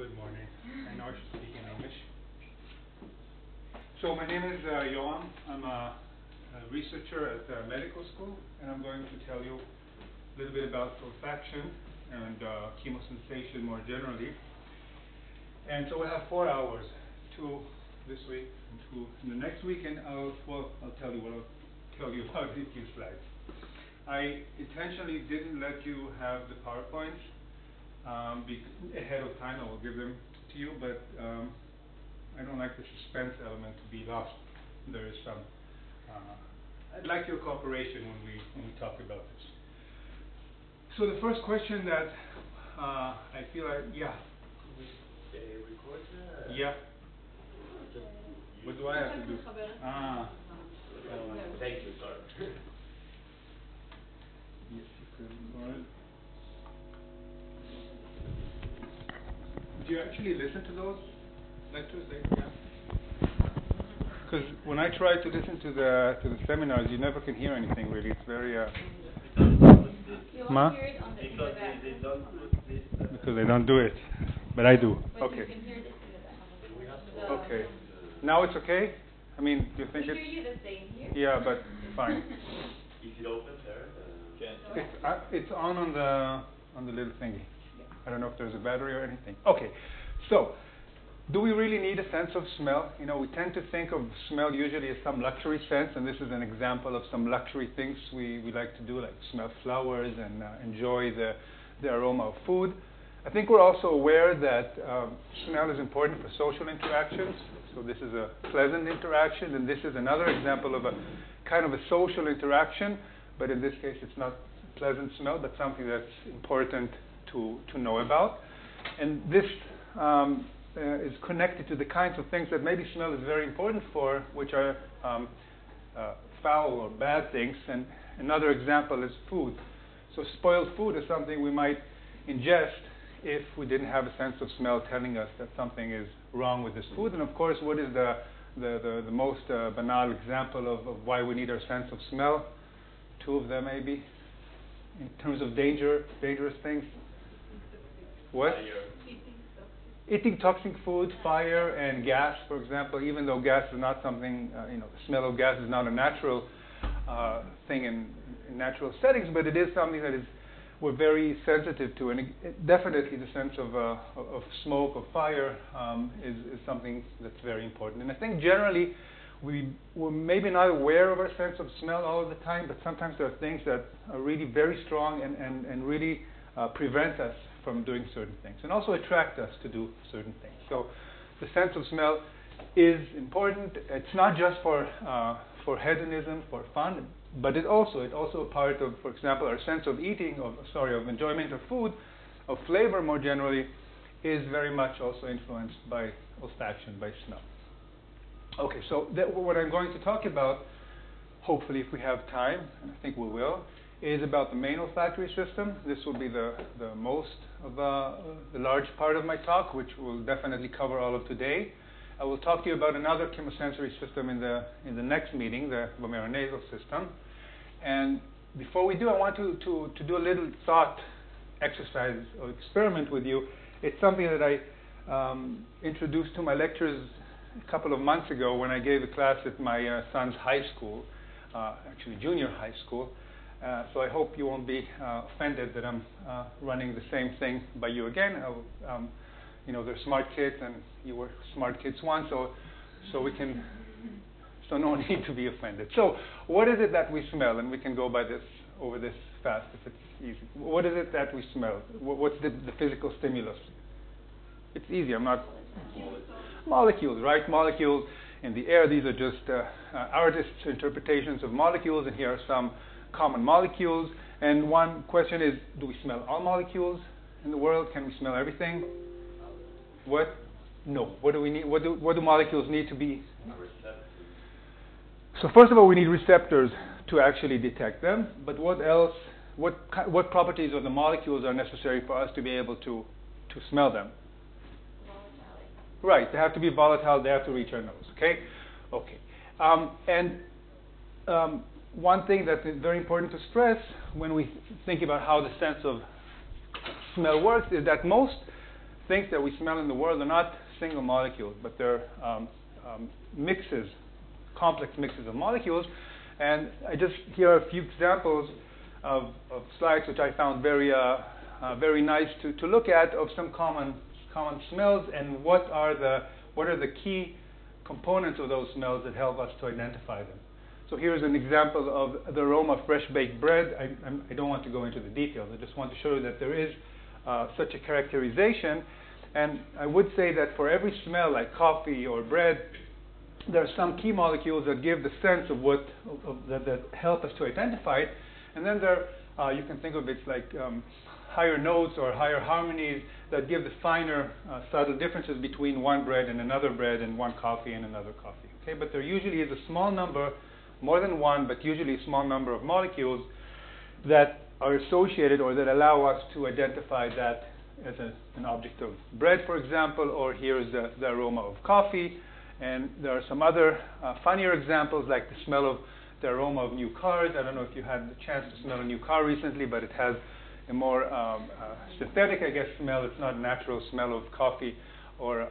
Good morning. I know I should speak in English. So my name is Johan. I'm a researcher at medical school, and I'm going to tell you a little bit about olfaction and chemosensation more generally. And so we'll have 4 hours, 2 this week and 2 in the next week, and I'll tell you what I'll tell you about in a few slides. I intentionally didn't let you have the PowerPoints ahead of time. I will give them to you, but I don't like the suspense element to be lost. There is some. I'd like your cooperation when we talk about this. So the first question that I feel like, yeah. Record? Yeah. What do I have to do? Thank you, sir. Yes, you can go ahead. Do you actually listen to those lectures? Because when I try to listen to the seminars, you never can hear anything really. It's very. You won't hear it on the Because they don't put this. Because they don't do it, but I do. But Okay. you can hear this in the back. Okay. Now it's okay. I mean, do you think We it's? hear you the same here. Yeah, but fine. If it opens there, It's on the little thingy. I don't know if there's a battery or anything. Okay, so do we really need a sense of smell? You know, we tend to think of smell usually as some luxury sense, and this is an example of some luxury things we like to do, like smell flowers and enjoy the aroma of food. I think we're also aware that smell is important for social interactions. So this is a pleasant interaction, and this is another example of a kind of a social interaction, but in this case it's not pleasant smell, but something that's important to know about. And this is connected to the kinds of things that maybe smell is very important for, which are foul or bad things. And another example is food. So spoiled food is something we might ingest if we didn't have a sense of smell telling us that something is wrong with this food. And of course, what is the most banal example of why we need our sense of smell? 2 of them maybe, in terms of dangerous things. What? Eating toxic food, fire, and gas, for example. Even though gas is not something, the smell of gas is not a natural thing in natural settings, but it is something that we're very sensitive to, and definitely the sense of smoke or fire is something that's very important. And I think generally we're maybe not aware of our sense of smell all the time, but sometimes there are things that are really very strong and really prevent us from doing certain things, and also attract us to do certain things. So the sense of smell is important. It's not just for hedonism, for fun, but it's also a part of, for example, our sense of of enjoyment of food, of flavor more generally, is very much also influenced by olfaction, by smell. Okay, so what I'm going to talk about, hopefully if we have time, and I think we will, is about the main olfactory system. This will be the most of the large part of my talk, which will definitely cover all of today. I will talk to you about another chemosensory system in the next meeting, the retro-nasal system. And before we do, I want to do a little thought exercise or experiment with you. It's something that I introduced to my lectures a couple of months ago when I gave a class at my son's high school, actually junior high school. So I hope you won't be offended that I'm running the same thing by you again. They're smart kids, and you were smart kids once, so no need to be offended. So what is it that we smell? And we can go over this fast if it's easy. What is it that we smell? What's the physical stimulus? It's easy. I'm not molecules, right? Molecules in the air. These are just artists' interpretations of molecules, and here are some common molecules. And one question is, do we smell all molecules in the world? Can we smell everything? What? No. What do we need? What do molecules need to be? So first of all, we need receptors to actually detect them. But what else? What properties of the molecules are necessary for us to be able to smell them? Right. They have to be volatile. They have to reach our nose. Okay. One thing that is very important to stress when we think about how the sense of smell works is that most things that we smell in the world are not single molecules, but they're mixes, complex mixes of molecules. And I just here are a few examples of slides which I found very nice to look at of some common smells and what are the key components of those smells that help us to identify them. So here's an example of the aroma of fresh baked bread. I don't want to go into the details. I just want to show you that there is such a characterization. And I would say that for every smell, like coffee or bread, there are some key molecules that give the sense of that help us to identify it. And then you can think of it like higher notes or higher harmonies that give the finer, subtle differences between one bread and another bread and one coffee and another coffee. Okay, but there usually is a small number, more than one, but usually a small number of molecules that are associated or that allow us to identify that as an object of bread, for example, or here is the aroma of coffee. And there are some other funnier examples, like the smell of the aroma of new cars. I don't know if you had the chance to smell a new car recently, but it has a more synthetic, I guess, smell. It's not a natural smell of coffee or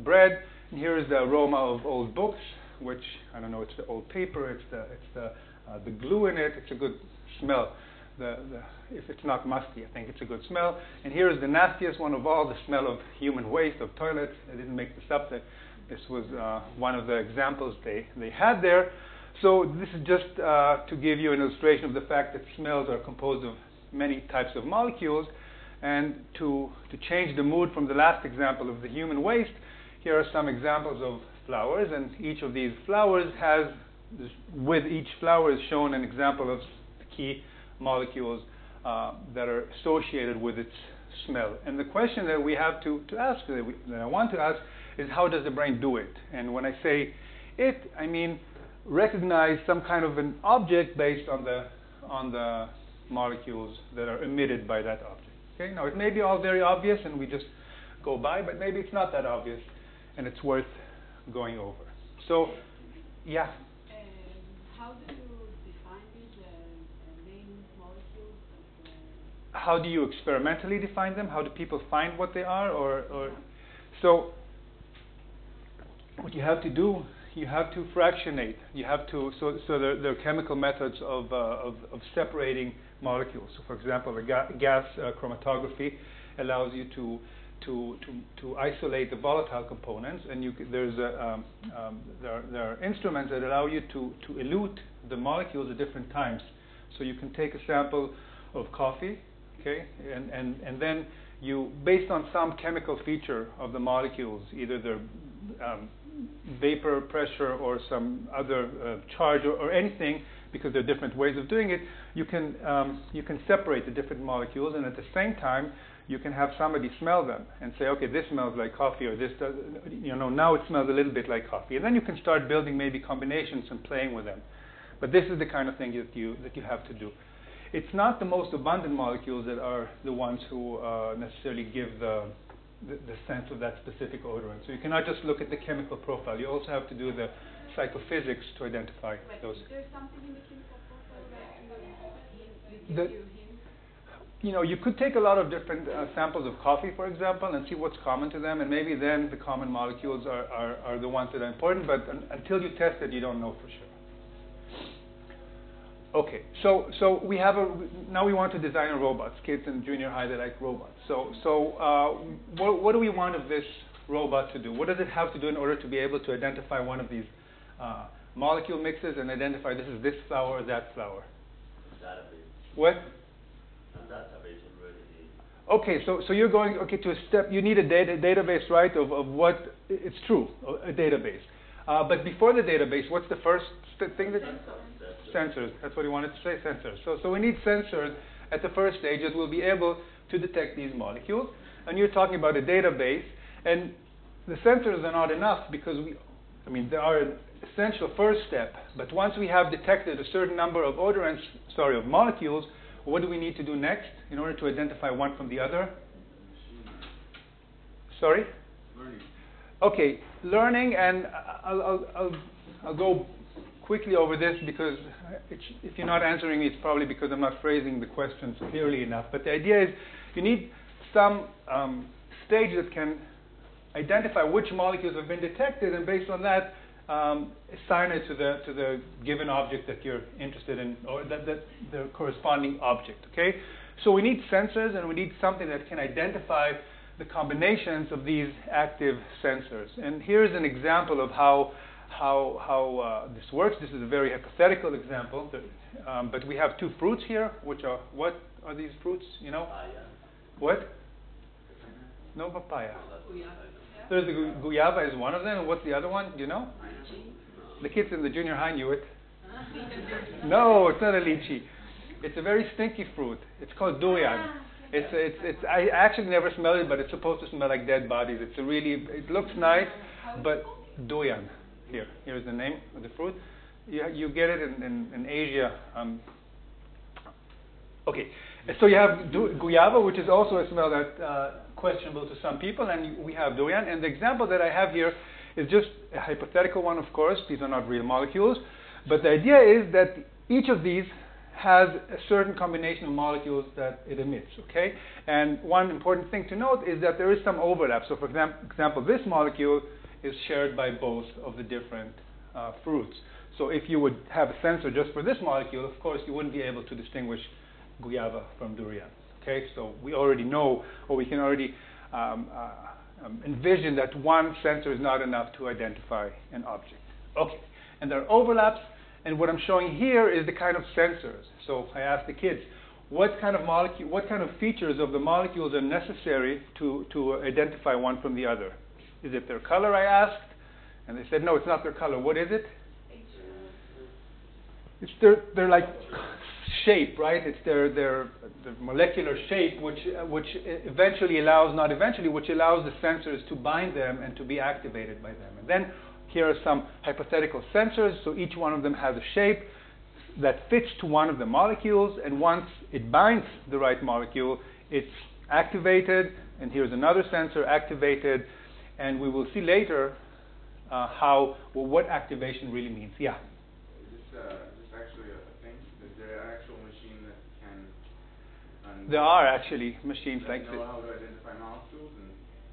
bread. And here is the aroma of old books, which, I don't know, it's the old paper, it's the glue in it. It's a good smell. If it's not musty, I think it's a good smell. And here is the nastiest one of all, the smell of human waste, of toilets. I didn't make this up. This was one of the examples they had there. So this is just to give you an illustration of the fact that smells are composed of many types of molecules. And to change the mood from the last example of the human waste, here are some examples of flowers. And each of these flowers has, with each flower is shown an example of the key molecules that are associated with its smell. And the question that we have to ask, that I want to ask, is how does the brain do it? And when I say it, I mean recognize some kind of an object based on the molecules that are emitted by that object. Okay? Now it may be all very obvious and we just go by, but maybe it's not that obvious and it's worth going over. So, yeah. How do you define these main molecules? How do you experimentally define them? How do people find what they are? So what you have to do, you have to fractionate. You have to so there are chemical methods of separating molecules. So, for example, the gas chromatography allows you to isolate the volatile components, and there are instruments that allow you to elute the molecules at different times. So you can take a sample of coffee, okay, and then you, based on some chemical feature of the molecules, either their vapor pressure or some other charge or anything, because there are different ways of doing it, you can separate the different molecules, and at the same time you can have somebody smell them and say, okay, this smells like coffee, or this does, now it smells a little bit like coffee, and then you can start building maybe combinations and playing with them. But this is the kind of thing that you have to do. It's not the most abundant molecules that are the ones who necessarily give the sense of that specific odorant. So you cannot just look at the chemical profile. You also have to do the psychophysics to identify those. Is there something in the chemical profile that gives you hints? You could take a lot of different samples of coffee, for example, and see what's common to them, and maybe then the common molecules are the ones that are important, but until you test it, you don't know for sure. Okay, so we have now we want to design robots, kids in junior high that like robots. So what do we want of this robot to do? What does it have to do in order to be able to identify one of these molecule mixes and identify this is this flower or that flower? Database. What? A database already. Okay, so you're going to a step. You need a database, right? Of what it's true, a database. But before the database, what's the first thing that? Sensors. That's what he wanted to say, sensors. So we need sensors at the first stage that will be able to detect these molecules. And you're talking about a database. And the sensors are not enough because they are an essential first step. But once we have detected a certain number of of molecules, what do we need to do next in order to identify one from the other? Sorry? Learning. Okay, learning, and I'll go quickly over this because if you're not answering me, it's probably because I'm not phrasing the questions clearly enough. But the idea is you need some stage that can identify which molecules have been detected, and based on that, assign it to the given object that you're interested in, or that the corresponding object. Okay, so we need sensors, and we need something that can identify the combinations of these active sensors. And here's an example of how this works. This is a very hypothetical example, but we have two fruits here, which are, what are these fruits? You know? What? No papaya. There's the guayaba is one of them. And what's the other one? Do you know? The kids in the junior high knew it. No, it's not a lychee. It's a very stinky fruit. It's called durian. It's. I actually never smelled it, but it's supposed to smell like dead bodies. It's a really. It looks nice, but durian. Here's the name of the fruit. You get it in Asia. Okay, so you have guayaba, which is also a smell that questionable to some people, and we have durian. And the example that I have here is just a hypothetical one, of course. These are not real molecules, but the idea is that each of these has a certain combination of molecules that it emits. Okay, and one important thing to note is that there is some overlap. So, for example, this molecule is shared by both of the different fruits. So if you would have a sensor just for this molecule, of course, you wouldn't be able to distinguish guayaba from durian. Okay, so we already know, or we can already envision that one sensor is not enough to identify an object. Okay, and there are overlaps, and what I'm showing here is the kind of sensors. So I asked the kids, what kind of features of the molecules are necessary to identify one from the other? Is it their color, I asked? And they said, no, it's not their color. What is it? It's their like shape, right? It's their molecular shape, which eventually allows, not eventually, which allows the sensors to bind them and to be activated by them. And then here are some hypothetical sensors. So each one of them has a shape that fits to one of the molecules, and once it binds the right molecule, it's activated. And here's another sensor activated. And we will see later what activation really means. Yeah? Is this actually a thing? Is there an actual machine that can... There are actually machines like this. Know how to identify molecules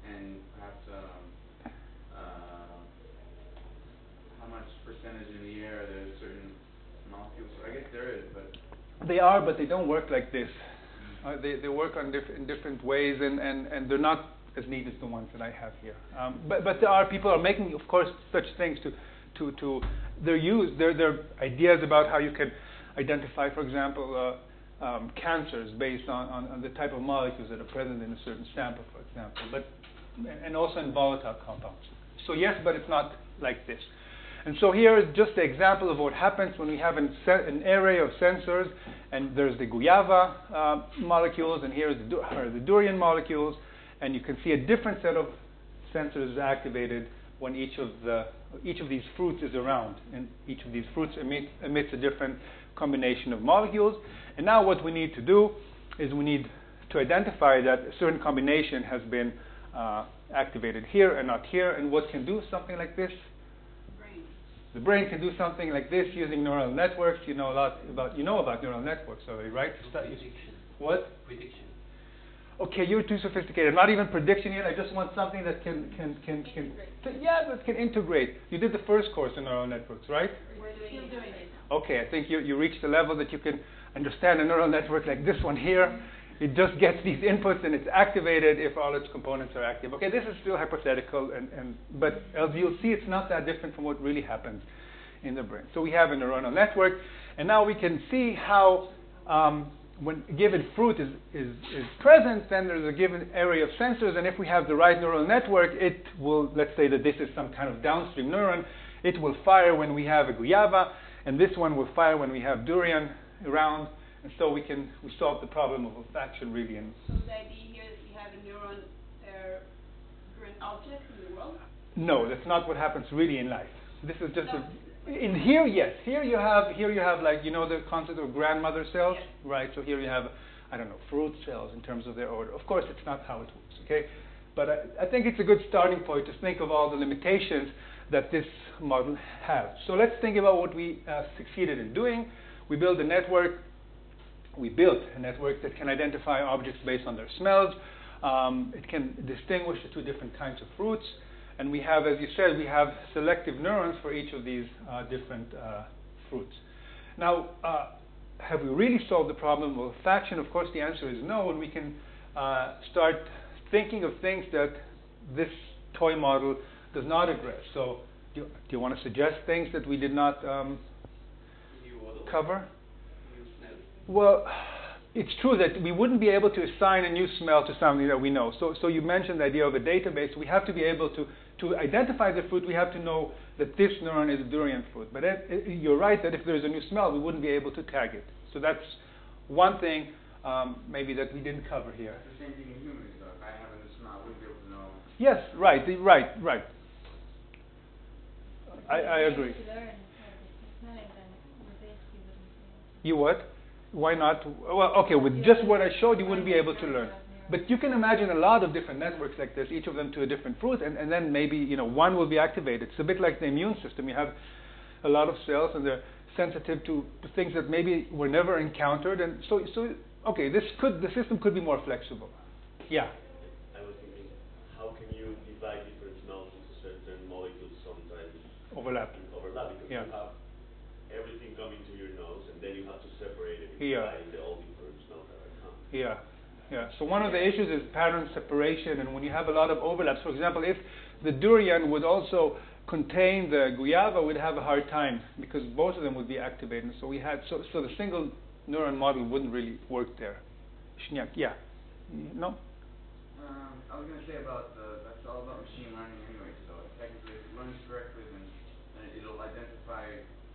and perhaps how much percentage in the air there's certain molecules? I guess there is, but... They are, but they don't work like this. They work in different ways, and they're not as neat as the ones that I have here. But there are people are making, of course, such things to their ideas about how you can identify, for example, cancers based on the type of molecules that are present in a certain sample, for example, and also in volatile compounds. So yes, but it's not like this. And so here is just an example of what happens when we have an array of sensors, and there's the guayaba molecules, and here are the durian molecules. And you can see a different set of sensors activated when each of these fruits is around, and each of these fruits emits a different combination of molecules. And now what we need to do is we need to identify that a certain combination has been activated here and not here. And what can do something like this? The brain can do something like this using neural networks. You know about neural networks already, right? Prediction. What? Prediction. Okay, you're too sophisticated. Not even prediction yet. I just want something that can integrate. You did the first course in neural networks, right? We're still doing it now. Okay, I think you reached the level that you can understand a neural network like this one here. It just gets these inputs and it's activated if all its components are active. Okay, this is still hypothetical, but as you'll see, it's not that different from what really happens in the brain. So we have a neuronal network, and now we can see how when a given fruit is present, then there's a given array of sensors, and if we have the right neural network, it will, let's say that this is some kind of downstream neuron, it will fire when we have a guayaba, and this one will fire when we have durian around, and so we solve the problem of olfaction really. So the idea here is you have a neuron for an object in the world? No, that's not what happens really in life. This is just in here, yes. Here you have like, you know, the concept of grandmother cells, yes. Right? So here you have, I don't know, fruit cells in terms of their order. Of course, it's not how it works, okay? But I think it's a good starting point to think of all the limitations that this model has. So let's think about what we succeeded in doing. We built a network that can identify objects based on their smells. It can distinguish the two different kinds of fruits. And we have, as you said, we have selective neurons for each of these different fruits. Now, have we really solved the problem of olfaction? Of course, the answer is no, and we can start thinking of things that this toy model does not address. So, do you want to suggest things that we did not cover? Well, it's true that we wouldn't be able to assign a new smell to something that we know. So you mentioned the idea of a database. We have to be able to identify the fruit. We have to know that this neuron is a durian fruit. But you're right that if there's a new smell, we wouldn't be able to tag it. So that's one thing maybe that we didn't cover here. That's the same thing in humans, though. If I have a new smell, I wouldn't be able to know. Yes, right. I agree. You what? Why not? Well, okay, with just what I showed, you wouldn't be able to learn. But you can imagine a lot of different networks like this, each of them to a different fruit, and then maybe one will be activated. It's a bit like the immune system. You have a lot of cells, and they're sensitive to things that maybe were never encountered, and so okay, the system could be more flexible. Yeah. I was thinking, how can you divide different smells into certain molecules sometimes Overlap. Because Yeah. you have everything coming to your nose, and then you have to separate it Yeah. by all different smells that are coming. Yeah. So one of the issues is pattern separation, and when you have a lot of overlaps, for example, if the durian would also contain the guava, we'd have a hard time because both of them would be activated. So so the single neuron model wouldn't really work there. Shniak, yeah. No? I was going to say that's all about machine learning anyway, so technically if it learns correctly, then it'll identify,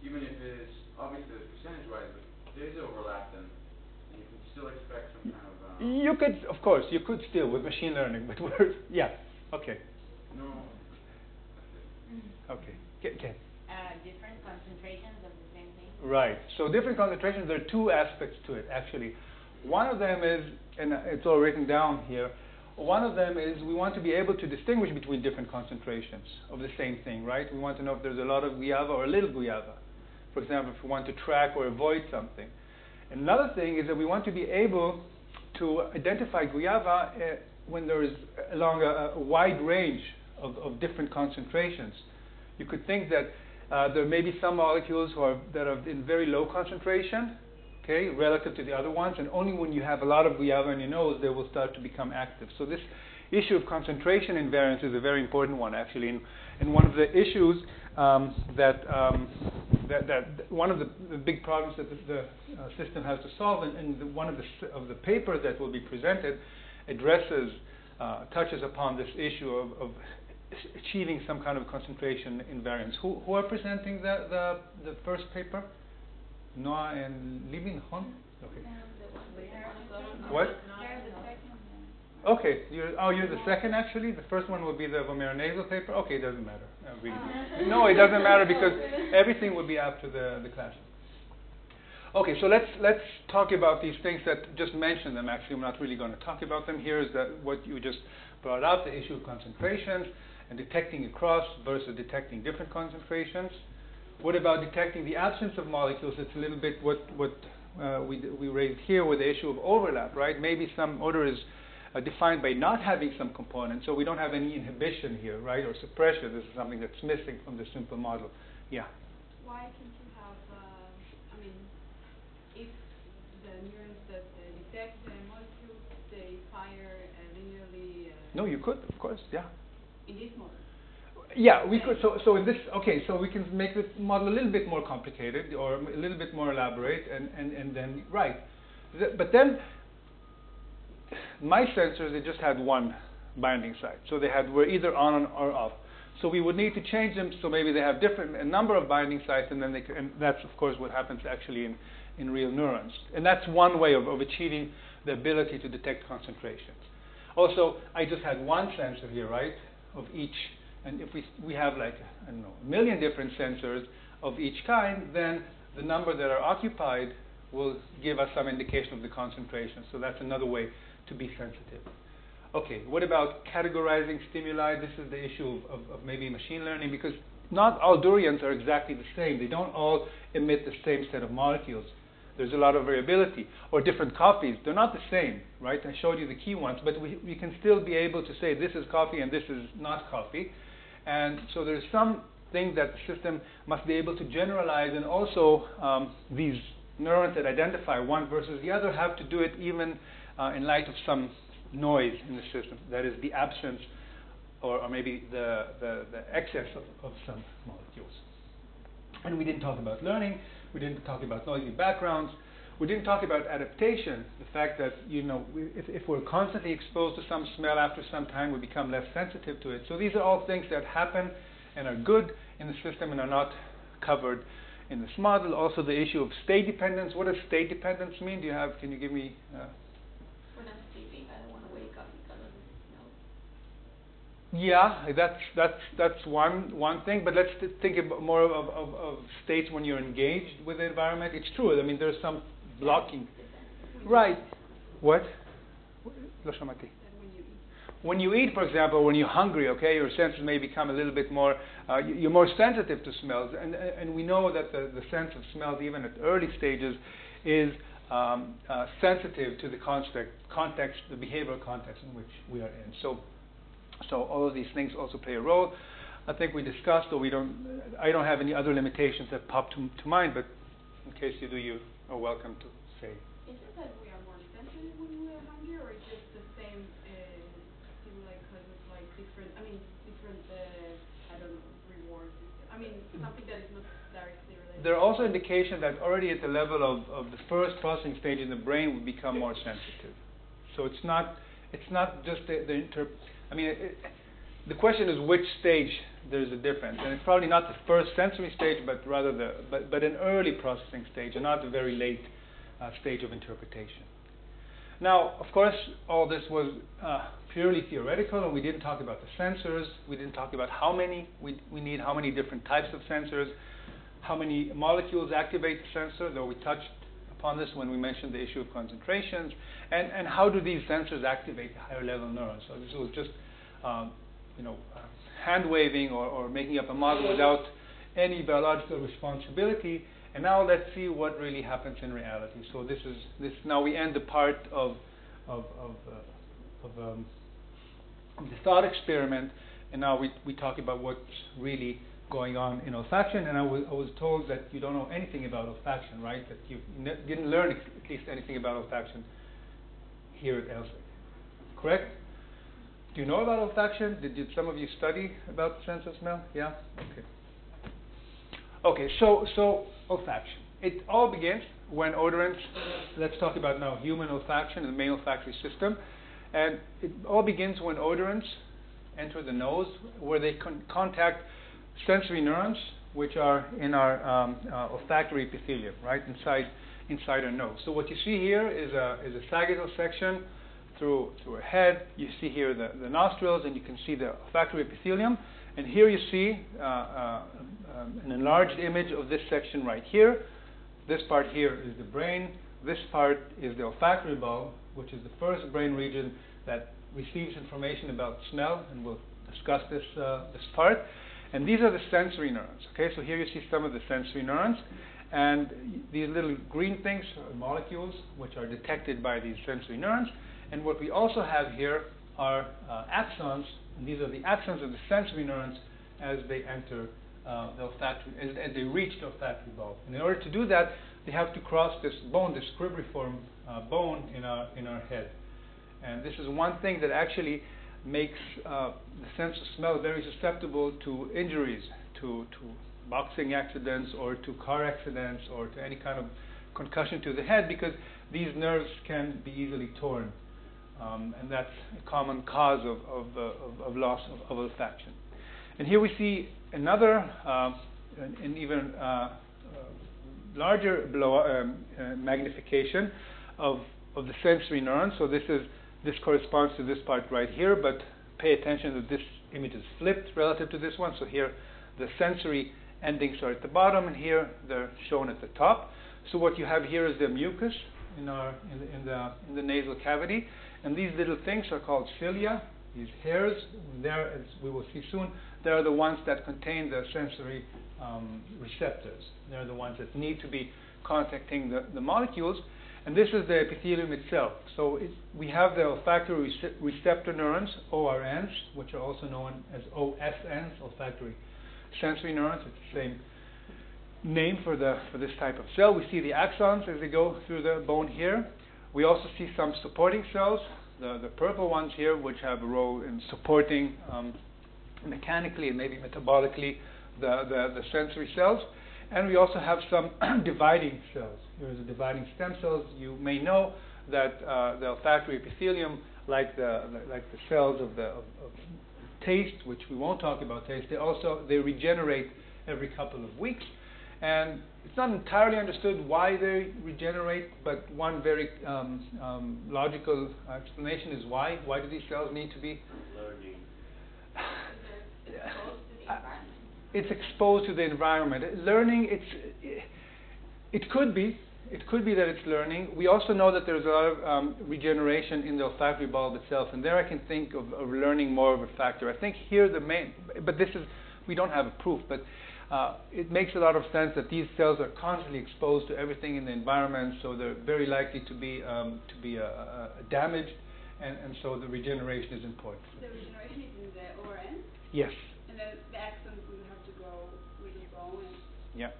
even if it's obviously percentage-wise, but there's overlap, then you can still expect some kind of... You could still with machine learning, but okay. No. Okay. Ken. Different concentrations of the same thing? Right. So different concentrations, there are two aspects to it, actually. One of them is, and it's all written down here, one of them is we want to be able to distinguish between different concentrations of the same thing, right? We want to know if there's a lot of guava or a little guava. For example, if we want to track or avoid something. Another thing is that we want to be able to identify guava when there is along a wide range of different concentrations. You could think that there may be some molecules that are in very low concentration, okay, relative to the other ones, and only when you have a lot of guava in your nose, they will start to become active. So this issue of concentration invariance is a very important one, actually, and one of the issues that one of the big problems that the system has to solve, and one of the papers that will be presented addresses, touches upon this issue of achieving some kind of concentration invariance. Who are presenting the first paper? Noah and Libin? Okay. What? Okay, you're the second actually? The first one will be the retro-nasal paper? Okay, it doesn't matter. Really. No, it doesn't matter because everything will be after the class. Okay, so let's talk about these things that just mentioned them. Actually, I'm not really going to talk about them. Here is what you just brought up, the issue of concentrations and detecting across versus detecting different concentrations. What about detecting the absence of molecules? It's a little bit what we raised here with the issue of overlap, right? Maybe some odor is defined by not having some component, so we don't have any inhibition here, right, or suppression. This is something that's missing from the simple model. Yeah? Why can't you have, if the neurons that detect the molecules, they fire linearly... No, you could, of course, yeah. In this model? Yeah, we could. So in this, okay, so we can make the model a little bit more complicated or a little bit more elaborate, and then right. But then my sensors, they just had one binding site, so were either on or off. So we would need to change them so maybe they have a number of binding sites, and then and that's of course what happens actually in real neurons. And that's one way of achieving the ability to detect concentrations. Also, I just had one sensor here, right, of each. And if we have like, I don't know, 1 million different sensors of each kind, then the number that are occupied will give us some indication of the concentration. So that's another way to be sensitive. Okay, what about categorizing stimuli? This is the issue of maybe machine learning, because not all durians are exactly the same. They don't all emit the same set of molecules. There's a lot of variability. Or different coffees. They're not the same, right? I showed you the key ones, but we can still be able to say this is coffee and this is not coffee. And so there's some things that the system must be able to generalize, and also these neurons that identify one versus the other have to do it even in light of some noise in the system. That is the absence or maybe the excess of some molecules. And we didn't talk about learning. We didn't talk about noisy backgrounds. We didn't talk about adaptation, the fact that, you know, if we're constantly exposed to some smell, after some time we become less sensitive to it. So these are all things that happen and are good in the system and are not covered in this model. Also the issue of state dependence. What does state dependence mean? Can you give me... When I'm sleeping, I don't want to wake up because of the smell. Yeah, that's one thing, but let's think about more of states when you're engaged with the environment. It's true. I mean, there's some blocking. Right. What? לא שמעתי. When you eat, for example, when you're hungry, okay, your senses may become a little bit more, you're more sensitive to smells. And we know that the sense of smells, even at early stages, is sensitive to the context, the behavioral context in which we are in. So all of these things also play a role. I think we discussed, or I don't have any other limitations that pop to mind, but in case you do, you are welcome to say. Is it that we are more sensitive when we are hungry, or is it just the same stimuli because of like different, I don't know, reward system? I mean, something that is not directly related. There are also indications that already at the level of the first processing stage in the brain we become more sensitive. So it's not just the question is which stage there's a difference, and it's probably not the first sensory stage, but rather but an early processing stage, and not the very late stage of interpretation. Now, of course, all this was purely theoretical, and we didn't talk about the sensors. We didn't talk about how many we need, how many different types of sensors, how many molecules activate the sensor, though we touched upon this when we mentioned the issue of concentrations, and how do these sensors activate the higher level neurons. So this was just hand-waving or making up a model without any biological responsibility. And now let's see what really happens in reality. So this. Now we end the part of the thought experiment, and now we talk about what's really going on in olfaction. And I was told that you don't know anything about olfaction, right? That you didn't learn at least anything about olfaction here at ELSEC. Correct? Do you know about olfaction? Did some of you study about the sense of smell? Yeah? Okay, so olfaction. It all begins when odorants, let's talk about now human olfaction, the main olfactory system. And it all begins when odorants enter the nose, where they contact sensory neurons, which are in our olfactory epithelium, right, inside our nose. So what you see here is a sagittal section through a head. You see here the nostrils, and you can see the olfactory epithelium. And here you see an enlarged image of this section right here. This part here is the brain. This part is the olfactory bulb, which is the first brain region that receives information about smell, and we'll discuss this part. And these are the sensory neurons. Okay, so here you see some of the sensory neurons, and these little green things are molecules which are detected by these sensory neurons. And what we also have here are axons, and these are the axons of the sensory neurons as they enter the olfactory, as they reach the olfactory bulb. And in order to do that, they have to cross this bone, this cribriform bone in our head. And this is one thing that actually makes the sense of smell very susceptible to injuries, to boxing accidents, or to car accidents, or to any kind of concussion to the head, because these nerves can be easily torn. And that's a common cause of loss of olfaction. And here we see another, an even larger magnification of the sensory neurons. So this corresponds to this part right here, but pay attention that this image is flipped relative to this one. So here the sensory endings are at the bottom, and here they're shown at the top. So what you have here is the mucus in the nasal cavity, and these little things are called cilia. These hairs, there, as we will see soon, they are the ones that contain the sensory receptors. They're the ones that need to be contacting the molecules. And this is the epithelium itself. So we have the olfactory receptor neurons, ORNs, which are also known as OSNs, olfactory sensory neurons. It's the same name for this type of cell. We see the axons as they go through the bone here. We also see some supporting cells, the purple ones here, which have a role in supporting mechanically and maybe metabolically the sensory cells. And we also have some dividing cells. Here's the dividing stem cells. You may know that the olfactory epithelium, like the cells of taste, which we won't talk about taste, they regenerate every couple of weeks. And it's not entirely understood why they regenerate, but one very logical explanation is why. Why do these cells need to be? Learning. It's exposed to the environment. It's exposed to the environment. Learning, it could be. It could be that it's learning. We also know that there's a lot of regeneration in the olfactory bulb itself, and there I can think of learning more of a factor. I think here the main, but this is, we don't have a proof, but it makes a lot of sense that these cells are constantly exposed to everything in the environment, so they're very likely to be damaged, and so the regeneration is important. The regeneration is in the ORN? Yes. And then the axons will have to go with the bone? Yeah.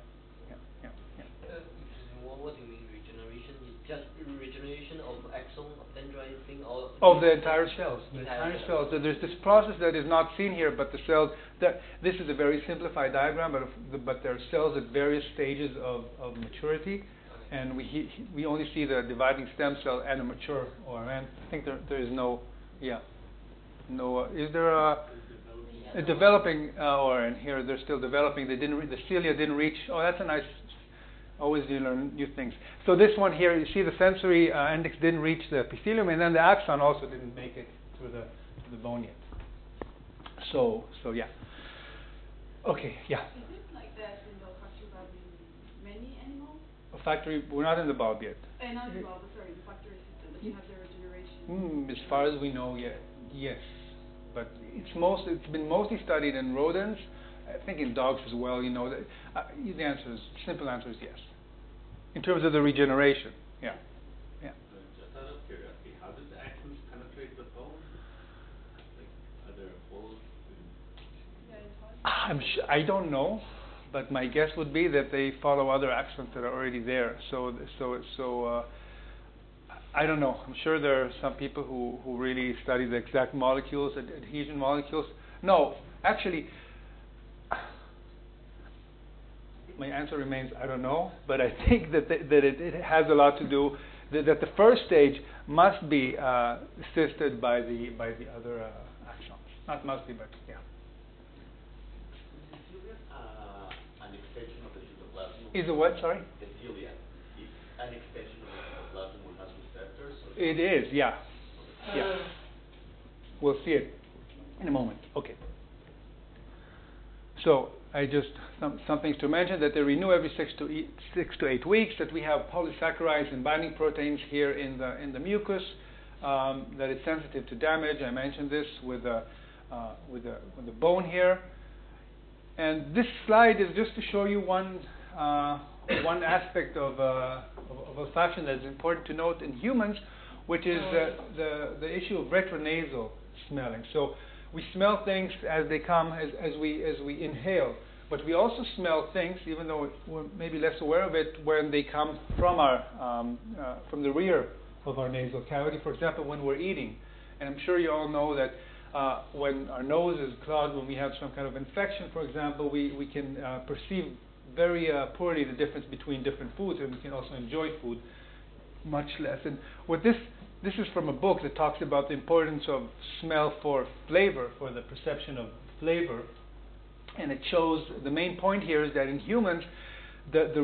What do you mean regeneration? It's just regeneration of axon, dendriting, or of the entire cells. The entire cells. So there's this process that is not seen here, but the cells. This is a very simplified diagram, but there are cells at various stages of maturity, and we only see the dividing stem cell and a mature ORN. I think there is no. Yeah. No. Is there a developing ORN here? They're still developing. They didn't. The cilia didn't reach. Oh, that's a nice. Always you learn new things. So this one here, you see the sensory index didn't reach the epithelium, and then the axon also didn't make it to the bone yet. So yeah. Okay, yeah. Is it like that in the olfactory bulb in many animals? Olfactory, we're not in the bulb yet. Not the bulb, sorry, the olfactory system, that you have the regeneration. As far as we know, yes. But it's been mostly studied in rodents. I think in dogs as well, the simple answer is yes. In terms of the regeneration, yeah. Just out of curiosity, how does the axons penetrate the bone? Like, are there holes? I don't know, but my guess would be that they follow other axons that are already there. So I don't know. I'm sure there are some people who really study the exact molecules, adhesion molecules. No, actually. My answer remains I don't know, but I think that it has a lot to do that the first stage must be assisted by the other axons. Not mostly, but yeah. Is the cilia an extension of the cytoplasm? Is a what? Sorry. The cilia is an extension of the cytoplasm or has receptors? It is, yeah. Yeah. We'll see it in a moment. Okay. So I just some things to mention, that they renew every 6 to 8 weeks, that we have polysaccharides and binding proteins here in the mucus, that it's sensitive to damage. I mentioned this with the bone here. And this slide is just to show you one aspect of olfaction that is important to note in humans, which is the issue of retro-nasal smelling. So we smell things as they come, as we inhale, but we also smell things, even though we're maybe less aware of it, when they come from from the rear of our nasal cavity. For example, when we're eating, and I'm sure you all know that when our nose is clogged, when we have some kind of infection, for example, we can perceive very poorly the difference between different foods, and we can also enjoy food much less. And what this is from a book that talks about the importance of smell for flavor, for the perception of flavor, and it shows the main point here is that in humans, the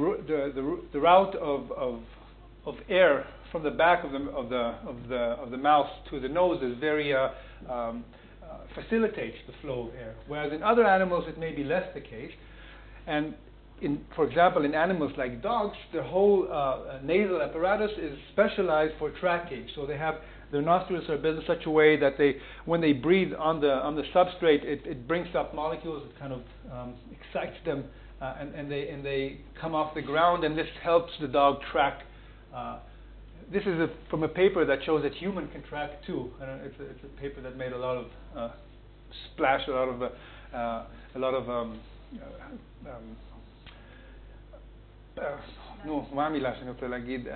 route of air from the back of the mouth to the nose is very facilitates the flow of air, whereas in other animals it may be less the case. And for example, in animals like dogs, their whole nasal apparatus is specialized for tracking. So their nostrils are built in such a way that when they breathe on the substrate, it brings up molecules. It kind of excites them and they come off the ground, and this helps the dog track. This is from a paper that shows that human can track too. It's a paper that made a lot of splash, a lot of no, מה המילה שאני רוצה להגיד?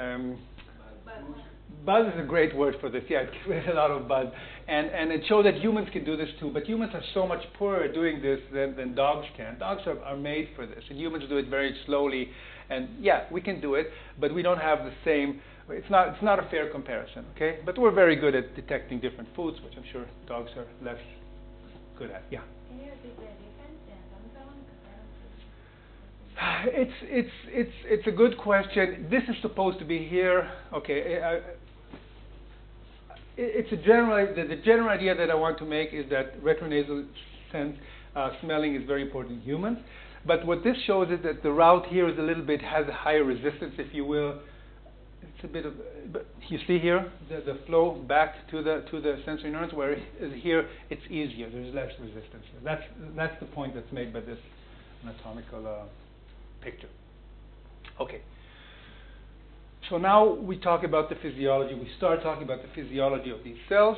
Buzz is a great word for this. Yeah, it created a lot of buzz, and it showed that humans can do this too. But humans are so much poorer at doing this than dogs can. Dogs are made for this, and humans do it very slowly. And yeah, we can do it, but we don't have the same. It's not a fair comparison, okay? But we're very good at detecting different foods, which I'm sure dogs are less good at. Yeah. Can you repeat the difference? Yeah, don't tell them. It's a good question. This is supposed to be here. Okay. It's a the general idea that I want to make is that retro-nasal smelling is very important in humans. But what this shows is that the route here is a little bit has a higher resistance, if you will. It's a bit of, but you see here the flow back to the sensory neurons, where here it's easier. There's less resistance here. That's the point that's made by this anatomical picture. Okay. So now we talk about the physiology. We start talking about the physiology of these cells,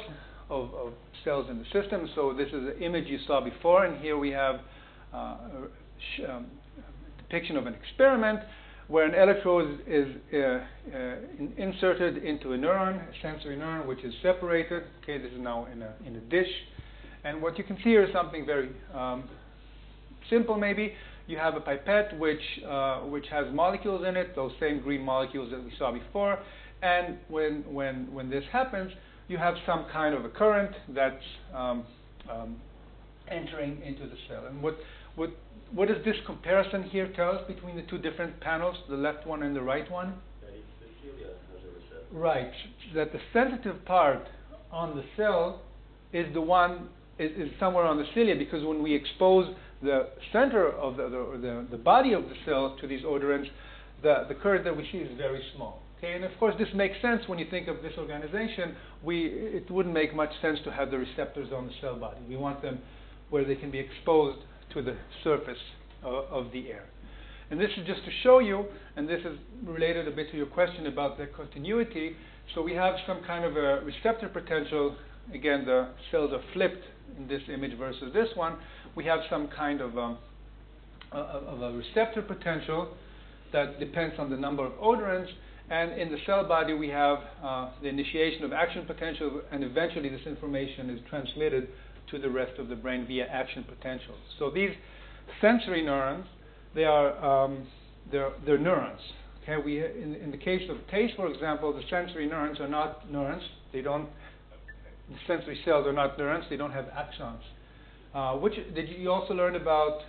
of cells in the system. So this is an image you saw before, and here we have a depiction of an experiment where an electrode is inserted into a neuron, a sensory neuron, which is separated. Okay, this is now in a dish, and what you can see here is something very simple. Maybe you have a pipette which has molecules in it, those same green molecules that we saw before, and when this happens, you have some kind of a current that's entering into the cell. And what does this comparison here tell us between the two different panels, the left one and the right one? That each cilia has a receptor. Right. That the sensitive part on the cell is the one is somewhere on the cilia, because when we expose the center of the body of the cell to these odorants, the current that we see is very small. Okay, and of course this makes sense when you think of this organization. It wouldn't make much sense to have the receptors on the cell body. We want them where they can be exposed to the surface of the air. And this is just to show you, and this is related a bit to your question about the continuity. So we have some kind of a receptor potential. Again, the cells are flipped in this image versus this one. We have some kind of a receptor potential that depends on the number of odorants. And in the cell body, we have the initiation of action potential, and eventually this information is transmitted to the rest of the brain via action potential. So these sensory neurons, they're neurons. Okay, in the case of taste, for example, the sensory neurons are not neurons. The sensory cells are not neurons. They don't have axons. Which did you also learn about?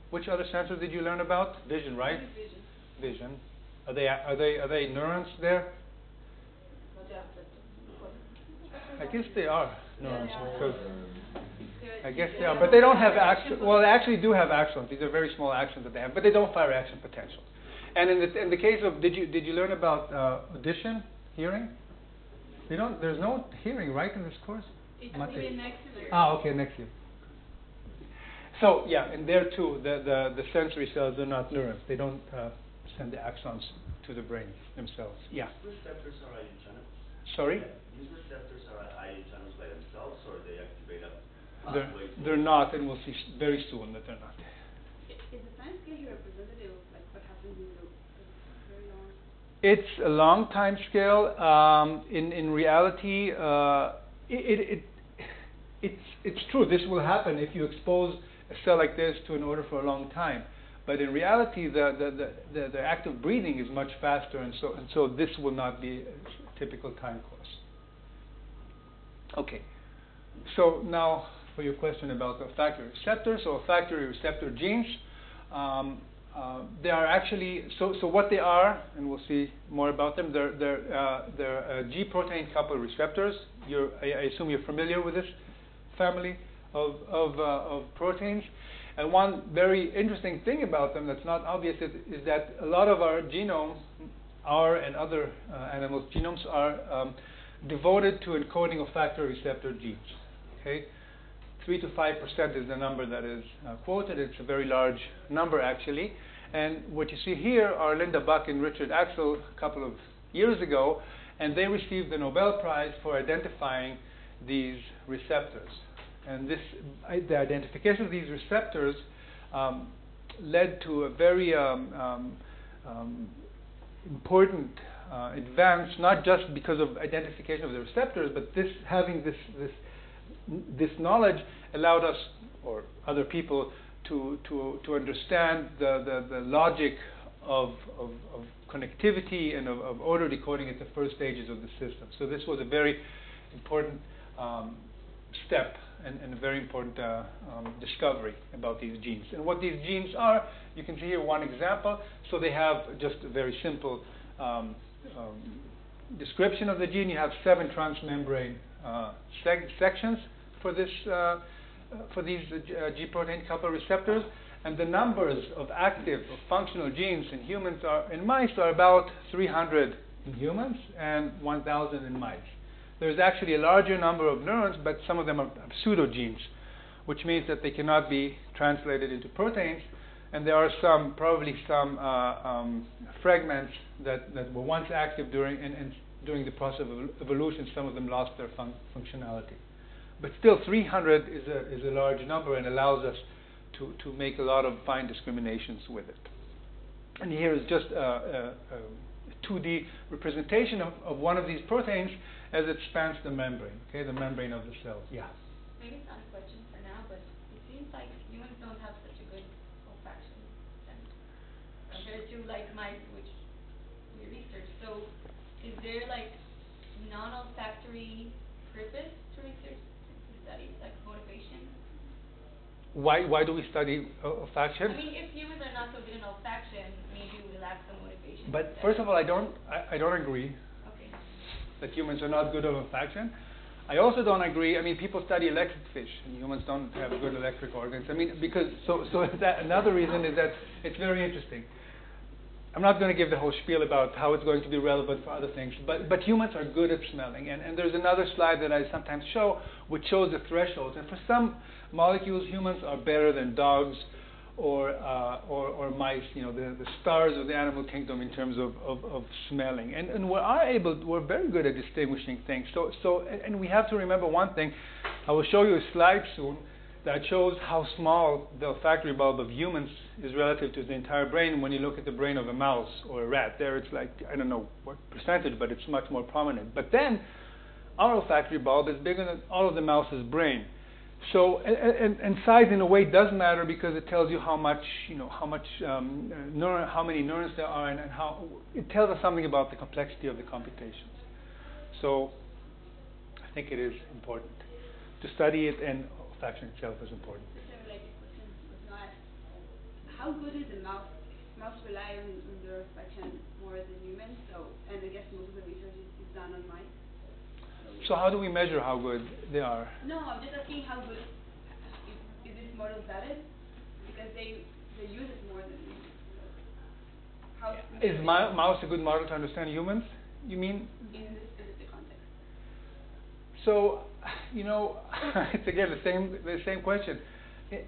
Which other sensors did you learn about? Vision, right? Vision. Are they neurons there? I guess they are neurons, because I guess they are, but they don't have axons. Well, they actually do have axons. These are very small axons that they have, but they don't fire action potential. And in the case of, did you learn about audition, hearing? There's no hearing, right, in this course? It's next year. Okay, next year. So yeah, and there too, the sensory cells are not neurons. They don't send the axons to the brain themselves. Yeah. Receptors are ion channels. Sorry? These receptors are ion channels by themselves, or they activate a pathway? They're not, and we'll see very soon that they're not. Is the time scale here representative of like what happens in the very long? It's a long time scale. In reality, it's true. This will happen if you expose a cell like this to an odor for a long time. But in reality, the act of breathing is much faster, and so this will not be a typical time course. Okay. So now for your question about the olfactory receptors, so olfactory receptor genes. They are actually so what they are, and we'll see more about them. They're G protein coupled receptors. I assume you're familiar with this family of proteins. And one very interesting thing about them that's not obvious is that a lot of our genome, our and other animals' genomes are devoted to encoding olfactory receptor genes. Okay, 3 to 5% is the number that is quoted. It's a very large number, actually. And what you see here are Linda Buck and Richard Axel a couple of years ago, and they received the Nobel Prize for identifying these receptors. And this, the identification of these receptors led to a very important advance, not just because of identification of the receptors, but having this knowledge allowed us, or other people, to understand the logic of connectivity and of odor decoding at the first stages of the system. So this was a very important step and a very important discovery about these genes. And what these genes are, you can see here one example. So they have just a very simple description of the gene. You have 7 transmembrane sections for this for these G protein coupled receptors, and the numbers of active or functional genes in humans in mice are about 300 in humans and 1,000 in mice. There's actually a larger number of neurons, but some of them are pseudogenes, which means that they cannot be translated into proteins. And there are probably some fragments that were once active during the process of evolution. Some of them lost their functionality. But still, 300 is a large number and allows us to make a lot of fine discriminations with it. And here is just a 2D representation of one of these proteins as it spans the membrane, the membrane of the cell. Yeah? Maybe it's not a question for now, but it seems like humans don't have such a good olfaction sense compared to like mice, which we research. So is there like non-olfactory purpose to research, to study like motivation? Why do we study olfaction? I mean, if humans are not so good in olfaction, maybe we lack the motivation. But first of all, I don't agree Okay. that humans are not good at olfaction. I also don't agree. I mean, people study electric fish, and humans don't have good electric organs. I mean, because so that another reason is that it's very interesting. I'm not going to give the whole spiel about how it's going to be relevant for other things, but humans are good at smelling. And there's another slide that I sometimes show, which shows the thresholds. And for some molecules, humans are better than dogs or mice, the stars of the animal kingdom in terms of smelling. And we're very good at distinguishing things. And we have to remember one thing. I will show you a slide soon that shows how small the olfactory bulb of humans is relative to the entire brain. When you look at the brain of a mouse or a rat, there it's like, I don't know what percentage, but it's much more prominent. But then our olfactory bulb is bigger than all of the mouse's brain. So, and size in a way does matter because it tells you how many neurons there are, and how it tells us something about the complexity of the computations. So, I think it is important to study it, and olfaction itself is important. Just a related question was not how good is the mouse? Mouse rely on their olfaction more than humans, and I guess most of the research is done on mice. So how do we measure how good they are? No, I'm just asking how good is this model valid? Because they use it more than humans. How Is mouse a good model to understand humans? You mean? in this specific context? So, it's again the same question.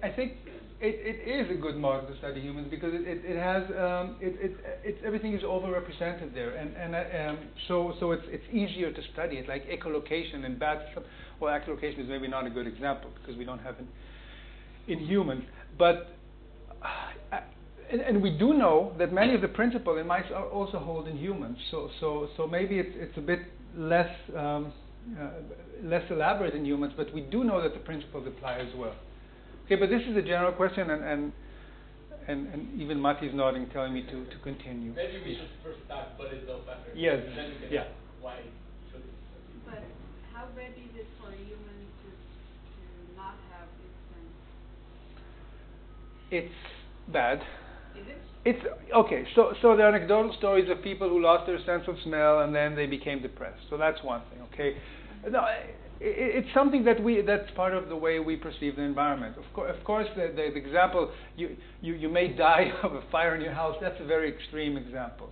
I think it is a good model to study humans because it has everything is overrepresented there, and so it's easier to study it. Like echolocation and bats. Well, echolocation is maybe not a good example because we don't have it in humans, but and we do know that many of the principles in mice are also hold in humans. So maybe it's a bit less elaborate in humans, but we do know that the principles apply as well. Okay, but this is a general question, and even Mati's nodding, telling me to continue. Maybe we should first start what is olfactory. Yes. Then we can Yeah. ask why should we. But how bad is it for humans to not have this sense? It's bad. Is it? It's okay. So there are anecdotal stories of people who lost their sense of smell and then they became depressed. So that's one thing. Okay. No, it's something that's part of the way we perceive the environment. Of course, the example you may die of a fire in your house. That's a very extreme example.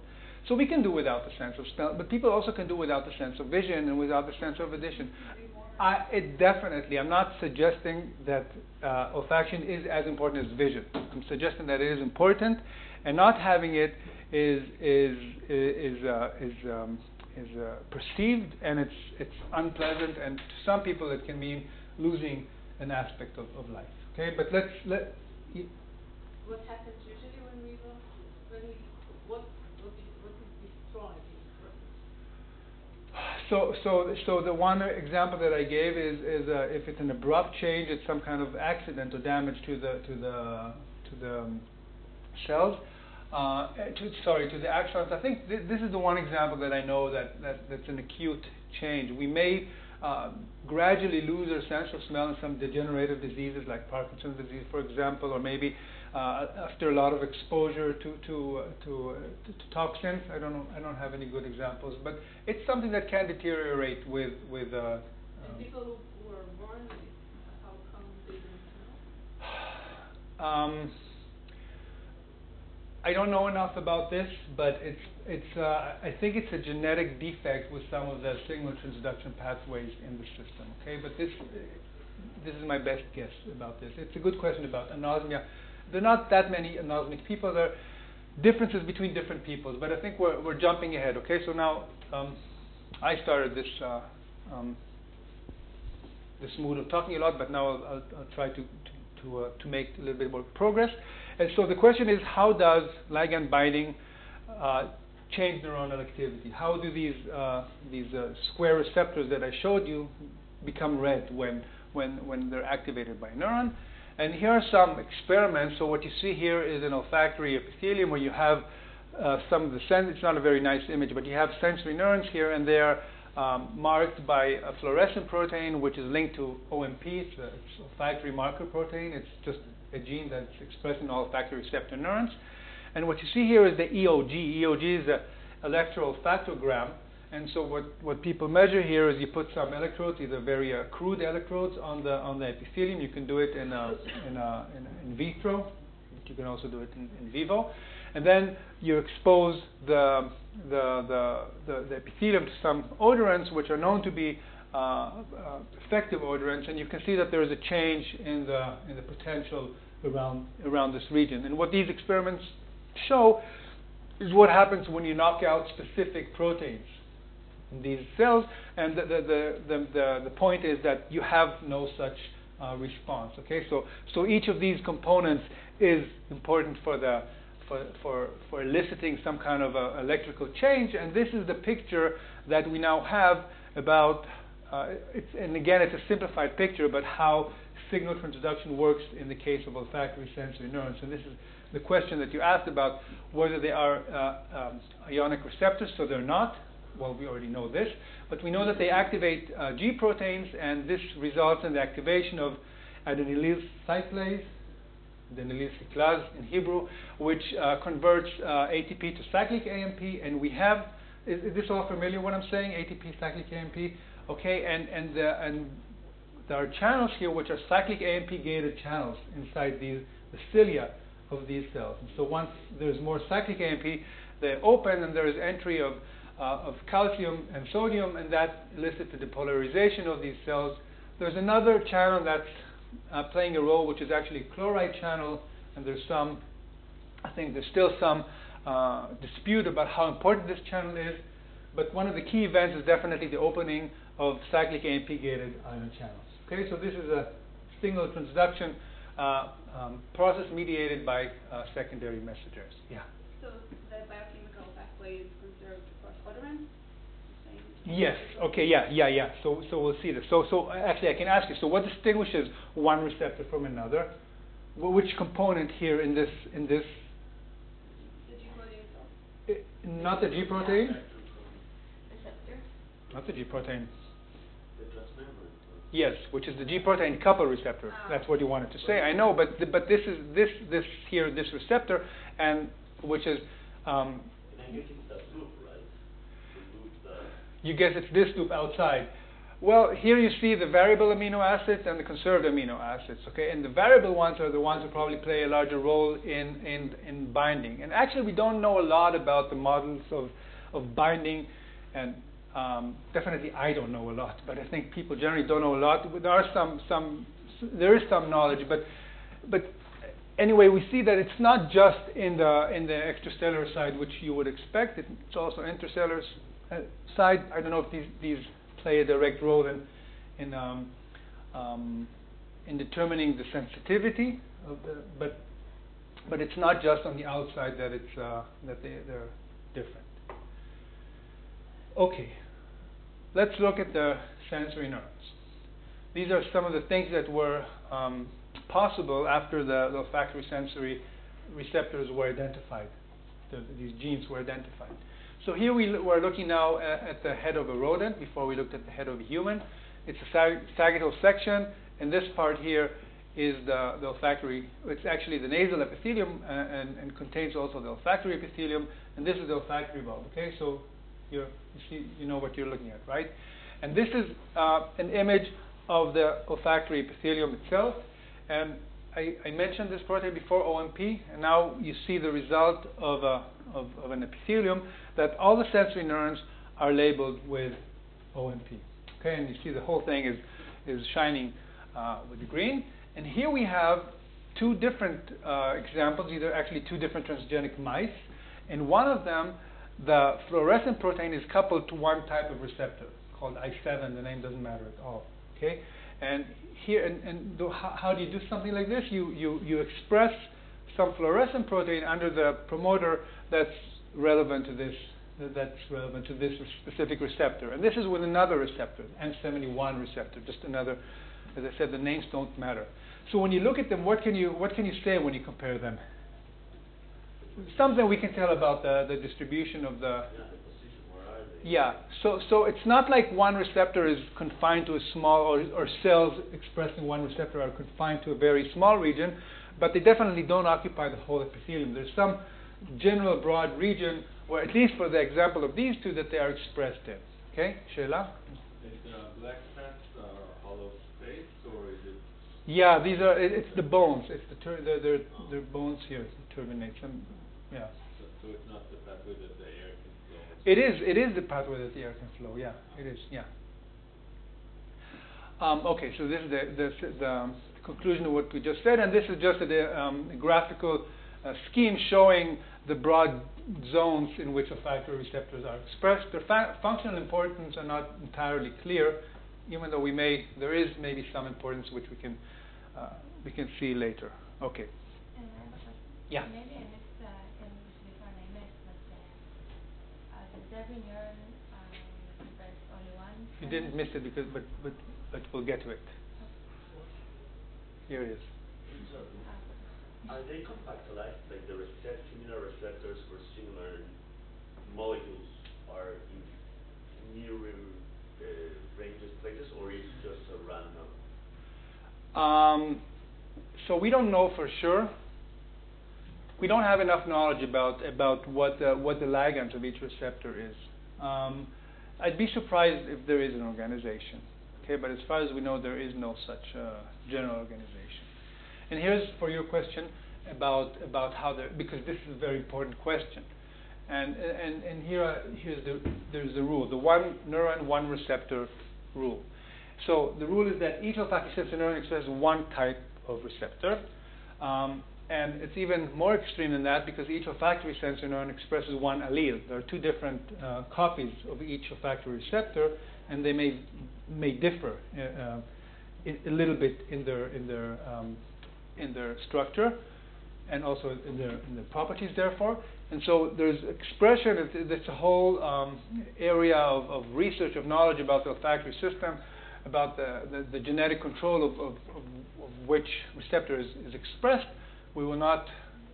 So we can do without the sense of smell, but people also can do without the sense of vision and without the sense of addition. Be more It definitely. I'm not suggesting that olfaction is as important as vision. I'm suggesting that it is important, and not having it is perceived, and it's unpleasant, and to some people it can mean losing an aspect of life. Okay, but What happens usually when we what is destroyed in the process? So the one example that I gave is if it's an abrupt change, it's some kind of accident or damage to the cells. To the axons. I think this is the one example that I know that's an acute change. We may gradually lose our sense of smell in some degenerative diseases like Parkinson's disease, for example, or maybe after a lot of exposure to toxins. I don't know. I don't have any good examples, but it's something that can deteriorate with. And people who are born with it, how come they don't smell? I don't know enough about this, but I think it's a genetic defect with some of the signal transduction pathways in the system. Okay, but this is my best guess about this. It's a good question about anosmia. There are not that many anosmic people. There are differences between different peoples, but I think we're jumping ahead. Okay, so now I started this mood of talking a lot, but now I'll try to make a little bit more progress. And so the question is, how does ligand binding change neuronal activity? How do these square receptors that I showed you become red when they're activated by a neuron? And here are some experiments. So what you see here is an olfactory epithelium where you have some of the it's not a very nice image, but you have sensory neurons here, and they are marked by a fluorescent protein which is linked to OMP. It's olfactory marker protein. It's just a gene that's expressed in olfactory receptor neurons. And what you see here is the EOG. EOG is the electroolfactogram. And so what people measure here is you put some electrodes, either very crude electrodes, on the epithelium. You can do it in vitro, but you can also do it in vivo. And then you expose the epithelium to some odorants, which are known to be effective odorants, and you can see that there is a change in the potential around this region. And what these experiments show is what happens when you knock out specific proteins in these cells, and the point is that you have no such response. Okay, so each of these components is important for eliciting some kind of electrical change, and this is the picture that we now have about. And again, it's a simplified picture, but how signal transduction works in the case of olfactory sensory neurons. And this is the question that you asked about whether they are ionic receptors. So they're not. Well, we already know this, but we know that they activate G proteins, and this results in the activation of adenylyl cyclase, adenylyl cyclase in Hebrew, which converts ATP to cyclic AMP. And we have, is this all familiar what I'm saying? ATP, cyclic AMP. Okay, and there are channels here which are cyclic AMP gated channels inside the cilia of these cells. And so once there's more cyclic AMP, they open, and there is entry of calcium and sodium, and that elicits the depolarization of these cells. There's another channel that's playing a role, which is actually a chloride channel, and there's some, I think there's still some dispute about how important this channel is, but one of the key events is definitely the opening of cyclic AMP-gated ion channels. Okay, so this is a signal transduction process mediated by secondary messengers. Yeah. So the biochemical pathway is conserved across odorants? Yes. Okay. Yeah. So we'll see this. So actually, I can ask you. So what distinguishes one receptor from another? Which component here in this? The G protein itself. Not the G protein. Receptor. Not the G protein. The transmembrane. Yes, which is the G protein couple receptor. That's what you wanted to say. I know, but this is this receptor, and which is. And I'm guessing it's that loop, right? The loop that. You guess it's this loop outside. Well, here you see the variable amino acids and the conserved amino acids. Okay, and the variable ones are the ones who probably play a larger role in binding. And actually, we don't know a lot about the models of binding and Definitely, I don't know a lot, but I think people generally don't know a lot. There is some knowledge, but anyway, we see that it's not just in the extracellular side, which you would expect. It's also intracellular side. I don't know if these play a direct role in determining the sensitivity of but it's not just on the outside that they're different. Okay, let's look at the sensory neurons. These are some of the things that were possible after the olfactory sensory receptors were identified. These genes were identified. So here we're looking now at the head of a rodent before we looked at the head of a human. It's a sagittal section, and this part here is the olfactory. It's actually the nasal epithelium and contains also the olfactory epithelium, and this is the olfactory bulb. Okay, so you know what you're looking at, right? And this is an image of the olfactory epithelium itself. And I mentioned this protein before, OMP, and now you see the result of an epithelium that all the sensory neurons are labeled with OMP. Okay, and you see the whole thing is shining with the green. And here we have two different examples. These are actually two different transgenic mice. In one of them, the fluorescent protein is coupled to one type of receptor called I7. The name doesn't matter at all. Okay, and here how do you do something like this? You express some fluorescent protein under the promoter that's relevant to this. That's relevant to this specific receptor, and this is with another receptor, N71 receptor. Just another. As I said, the names don't matter. So when you look at them, what can you say when you compare them? Something we can tell about the distribution of the. Yeah. So it's not like one receptor is confined to a small, or cells expressing one receptor are confined to a very small region, but they definitely don't occupy the whole epithelium. There's some general broad region where, at least for the example of these two, that they are expressed in. Okay, Sheila? Is the black spots hollow space, or is it? Yeah, these are. It's the bones. It's they're bones here. The turbinates. Yeah. So it's not the pathway that the air can flow. It is the pathway that the air can flow. Yeah, it is. Yeah. Okay, so this is the conclusion of what we just said, and this is just a graphical scheme showing the broad zones in which olfactory receptors are expressed. Their functional importance are not entirely clear, even though there is maybe some importance which we can see later. Okay. Yeah. Maybe I missed before I missed, but does every neuron express only one? You didn't miss it because, but we'll get to it. Here it is. Are they compactolized, like the similar receptors for similar molecules are in new ranges, places, or is it just a random? So we don't know for sure. We don't have enough knowledge about what the ligands of each receptor is. I'd be surprised if there is an organization. Okay, but as far as we know, there is no such general organization. And here's for your question about how because this is a very important question. And there's the rule, the one neuron, one receptor rule. So the rule is that each olfactory sensory neuron expresses one type of receptor. And it's even more extreme than that because each olfactory sensory neuron expresses one allele. There are two different copies of each olfactory receptor, and they may differ a little bit in their structure and also in their properties, therefore. And so there's expression. It's a whole area of research, of knowledge about the olfactory system, about the genetic control of which receptor is expressed. We will not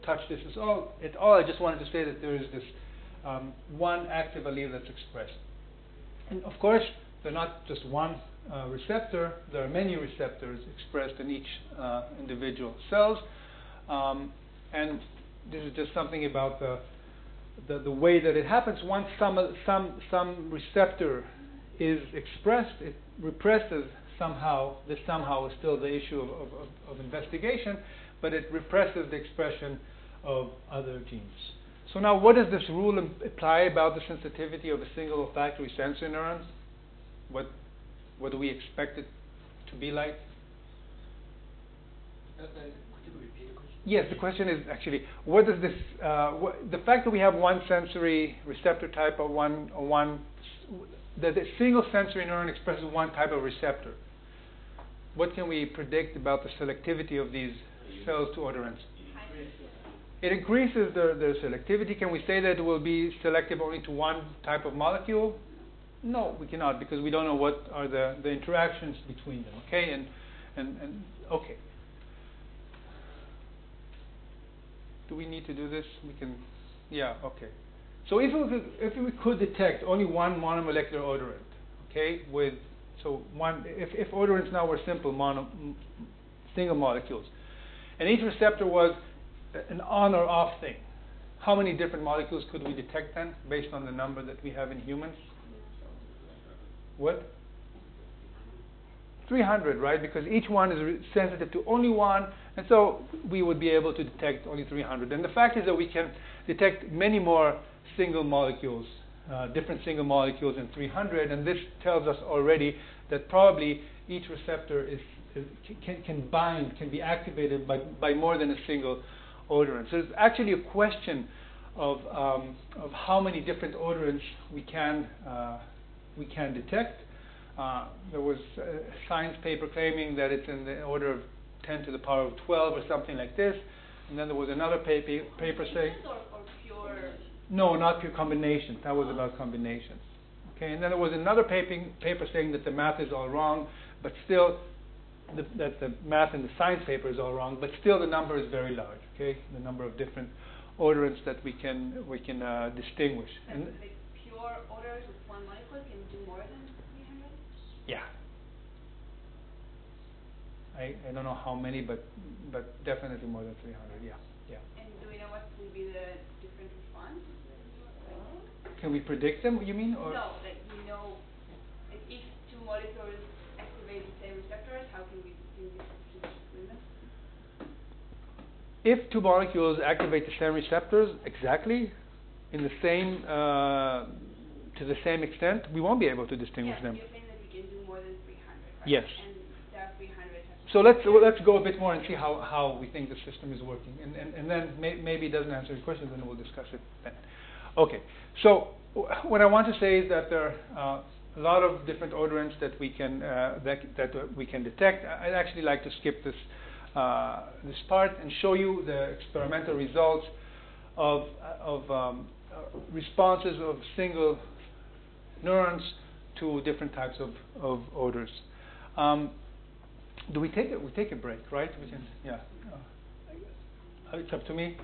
touch this at all. I just wanted to say that there is this one active allele that's expressed. And of course, they're not just one receptor. There are many receptors expressed in each individual cells. And this is just something about the way that it happens. Once some receptor is expressed, it represses somehow. This somehow is still the issue of investigation, but it represses the expression of other genes. So now, what does this rule apply about the sensitivity of a single olfactory sensory neurons? What do we expect it to be like? Could you repeat the question? Yes, the question is actually, what does this, the fact that we have one sensory receptor type or that a single sensory neuron expresses one type of receptor, what can we predict about the selectivity of these cells to odorants? It increases their selectivity. Can we say that it will be selective only to one type of molecule? No, we cannot, because we don't know what are the interactions between them. Okay, and okay. Do we need to do this? We can. Yeah. Okay. So if we could detect only one monomolecular odorant, okay, if odorants now were simple single molecules, and each receptor was an on or off thing, how many different molecules could we detect then, based on the number that we have in humans? What? 300, right? Because each one is sensitive to only one, and so we would be able to detect only 300. And the fact is that we can detect many more single molecules, different single molecules in 300, and this tells us already that probably each receptor can be activated by more than a single odorant. So it's actually a question of how many different odorants we can detect. There was a science paper claiming that it's in the order of 10 to the power of 12 or something like this, and then there was another paper saying or pure. No, not pure combinations. That was about combinations. Okay, and then there was another paper saying that the math is all wrong, but still that the math in the science paper is all wrong, but still the number is very large. Okay, the number of different odorants that we can distinguish. And the pure odors with one molecule can do more than 300? Yeah. I don't know how many, but definitely more than 300. Yeah. And do we know what will be the different response? Can we predict them? You mean, or no, like we know if two molecules activate the same receptors, how can we distinguish between them? If two molecules activate the same receptors exactly in the same to the same extent, we won't be able to distinguish them. You're saying that we can do more than 300, right? Yes. And there are 300. So let's go a bit more and see how we think the system is working, and then maybe it doesn't answer your question, then we'll discuss it then. Okay. So what I want to say is that there are a lot of different odorants that we can detect. I'd actually like to skip this part and show you the experimental results of responses of single neurons to different types of odors. Do we take a break, right? We can, yeah. It's up to me.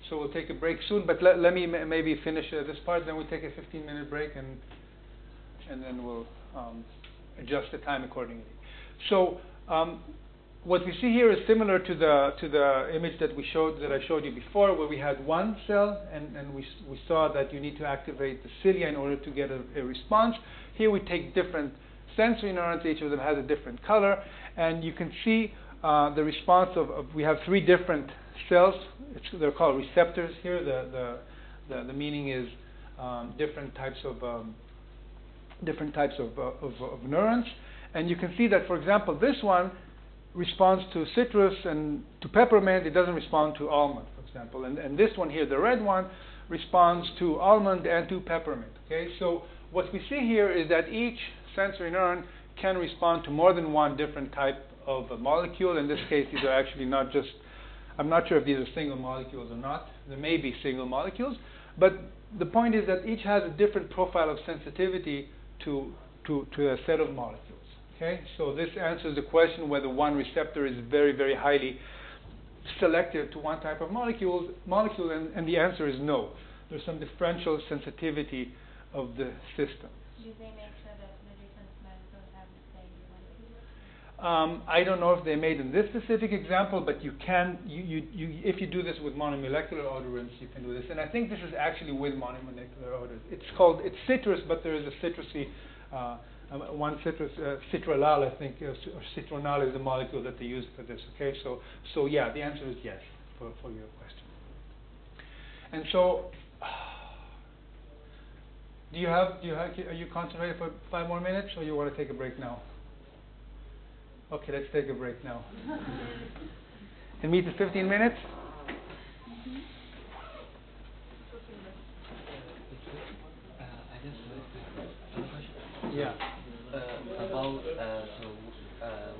So we'll take a break soon, but let me maybe finish this part, then we'll take a 15-minute break, and then we'll adjust the time accordingly. So what we see here is similar to the image that I showed you before, where we had one cell, and we saw that you need to activate the cilia in order to get a response. Here we take different sensory neurons, each of them has a different color, and you can see the response of we have three different cells. They're called receptors here. The meaning is different types of neurons, and you can see that, for example, this one responds to citrus and to peppermint. It doesn't respond to almond, for example, and this one here, the red one, responds to almond and to peppermint. Okay, so what we see here is that each sensory neuron can respond to more than one different type of a molecule. In this case, these are actually not just, I'm not sure if these are single molecules or not. There may be single molecules, but the point is that each has a different profile of sensitivity to a set of molecules. Okay, so this answers the question whether one receptor is very, very highly selective to one type of molecule, and the answer is no. There's some differential sensitivity of the system. Do they make sure that the different molecules have the same molecule? I don't know if they made in this specific example, but you can, if you do this with monomolecular odorants, you can do this. And I think this is actually with monomolecular odors. It's citrus, but there is a citrusy, one citrus, citralal, I think, or citronal is the molecule that they use for this. Okay, so yeah, the answer is yes for your question. And so Are you concentrated for 5 more minutes, or you want to take a break now? Okay, let's take a break now. And meet in 15 minutes? I just have a question. Yeah. About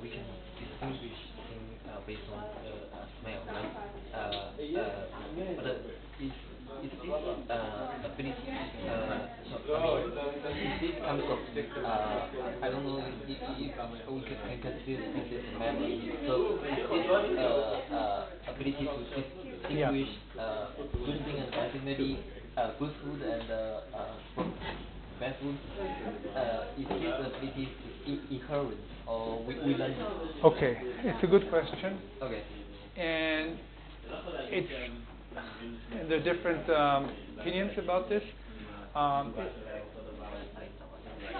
we can distinguish things based on smell, right? But is this ability? If this comes of I don't know if we can consider this as memory. So is this ability to distinguish good thing and bad thing, maybe good food and bad food, is this ability inherent or we learn it? Okay, it's a good question. Okay. And there are different opinions about this.